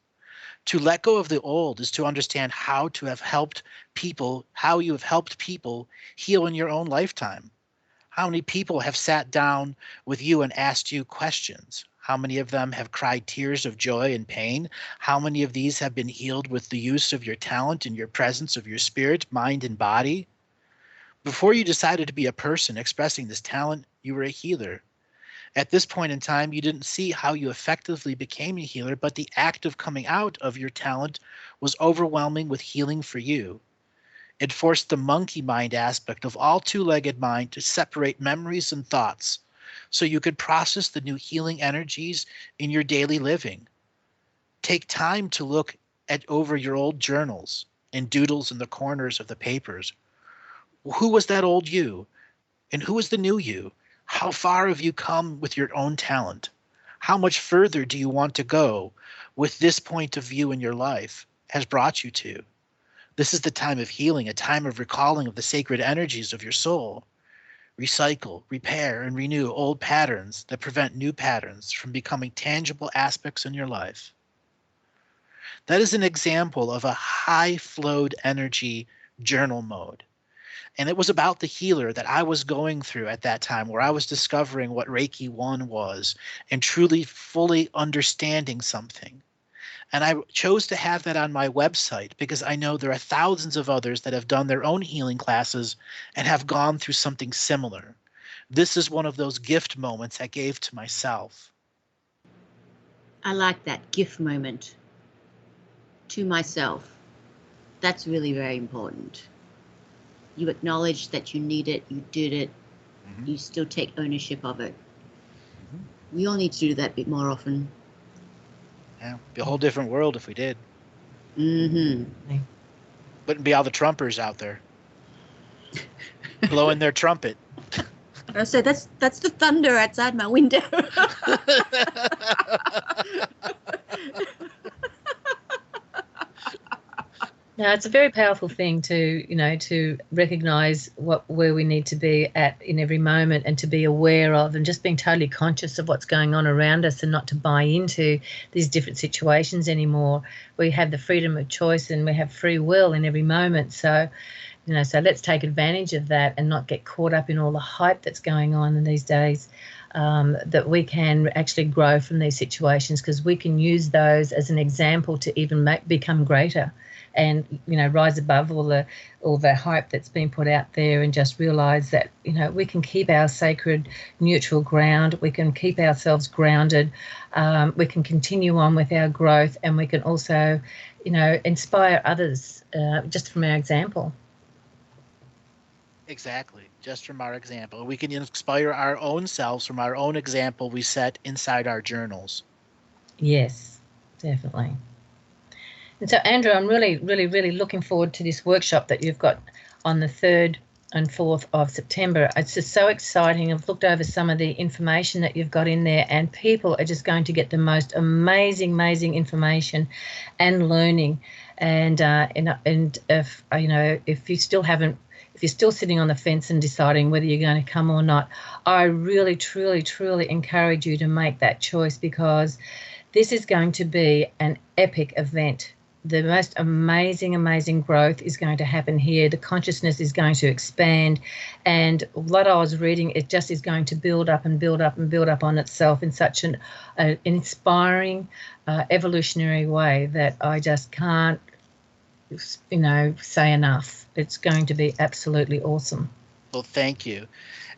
To let go of the old is to understand how you have helped people heal in your own lifetime. How many people have sat down with you and asked you questions? How many of them have cried tears of joy and pain? How many of these have been healed with the use of your talent and your presence of your spirit, mind, and body? Before you decided to be a person expressing this talent, you were a healer. At this point in time, you didn't see how you effectively became a healer, but the act of coming out of your talent was overwhelming with healing for you. It forced the monkey mind aspect of all two-legged mind to separate memories and thoughts so you could process the new healing energies in your daily living. Take time to look over your old journals and doodles in the corners of the papers. Who was that old you? And who is the new you? How far have you come with your own talent? How much further do you want to go with this point of view in your life has brought you to? This is the time of healing, a time of recalling of the sacred energies of your soul. Recycle, repair, and renew old patterns that prevent new patterns from becoming tangible aspects in your life. That is an example of a high-flowed energy journal mode. And it was about the healer that I was going through at that time, where I was discovering what Reiki 1 was and truly fully understanding something. And I chose to have that on my website because I know there are thousands of others that have done their own healing classes and have gone through something similar. This is one of those gift moments I gave to myself. I like that gift moment to myself. That's really very important. You acknowledge that you need it, you did it, you still take ownership of it. We all need to do that a bit more often. Yeah, it'd be a whole different world if we did. Mm-hmm. Wouldn't be all the Trumpers out there blowing their trumpet. I said that's the thunder outside my window. Now, it's a very powerful thing to recognize where we need to be at in every moment and to be aware of and just being totally conscious of what's going on around us and not to buy into these different situations anymore. We have the freedom of choice and we have free will in every moment. So, so let's take advantage of that and not get caught up in all the hype that's going on in these days. That we can actually grow from these situations because we can use those as an example to even become greater. And rise above all the hype that's been put out there, and just realize that we can keep our sacred neutral ground, we can keep ourselves grounded, we can continue on with our growth, and we can also inspire others just from our example. Exactly, just from our example. We can inspire our own selves from our own example we set inside our journals. Yes, definitely. And so, Andrew, I'm really, really, really looking forward to this workshop that you've got on the 3rd and 4th of September. It's just so exciting. I've looked over some of the information that you've got in there, and people are just going to get the most amazing, amazing information and learning. And if if you're still sitting on the fence and deciding whether you're going to come or not, I really, truly, truly encourage you to make that choice, because this is going to be an epic event. The most amazing, amazing growth is going to happen here. The consciousness is going to expand. And what I was reading, it just is going to build up and build up and build up on itself in such an inspiring, evolutionary way that I just can't, say enough. It's going to be absolutely awesome. Well, thank you.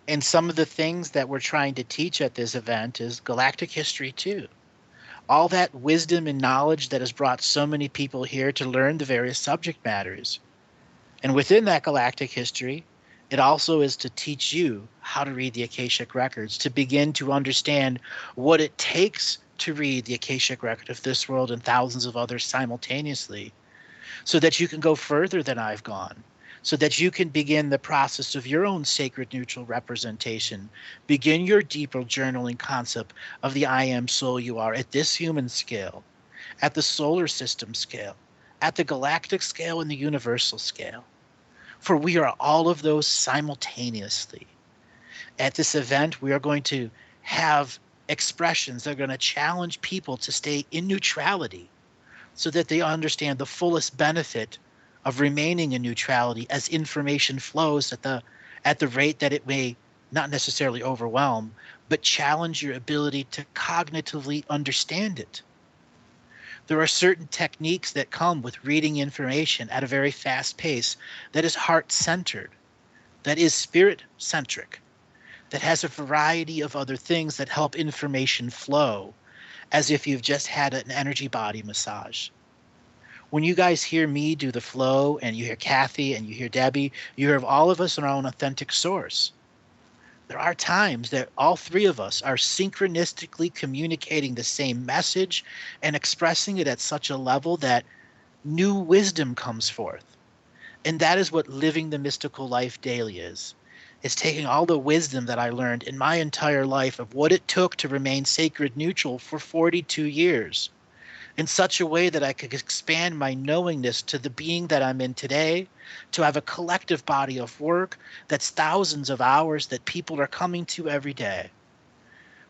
And some of the things that we're trying to teach at this event is galactic history too. All that wisdom and knowledge that has brought so many people here to learn the various subject matters. And within that galactic history, it also is to teach you how to read the Akashic records, to begin to understand what it takes to read the Akashic record of this world and thousands of others simultaneously, so that you can go further than I've gone, so that you can begin the process of your own sacred neutral representation, begin your deeper journaling concept of the I am soul you are at this human scale, at the solar system scale, at the galactic scale, and the universal scale. For we are all of those simultaneously. At this event, we are going to have expressions that are going to challenge people to stay in neutrality, so that they understand the fullest benefit of remaining in neutrality as information flows at the rate that it may not necessarily overwhelm, but challenge your ability to cognitively understand it. There are certain techniques that come with reading information at a very fast pace that is heart-centered, that is spirit-centric, that has a variety of other things that help information flow, as if you've just had an energy body massage. When you guys hear me do the flow, and you hear Kathy and you hear Debbie, you hear of all of us in our own authentic source. There are times that all three of us are synchronistically communicating the same message and expressing it at such a level that new wisdom comes forth. And that is what living the mystical life daily is. It's taking all the wisdom that I learned in my entire life of what it took to remain sacred neutral for 42 years in such a way that I could expand my knowingness to the being that I'm in today, to have a collective body of work that's thousands of hours that people are coming to every day.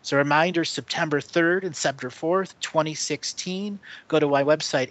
So reminder, September 3rd and September 4th, 2016, go to my website,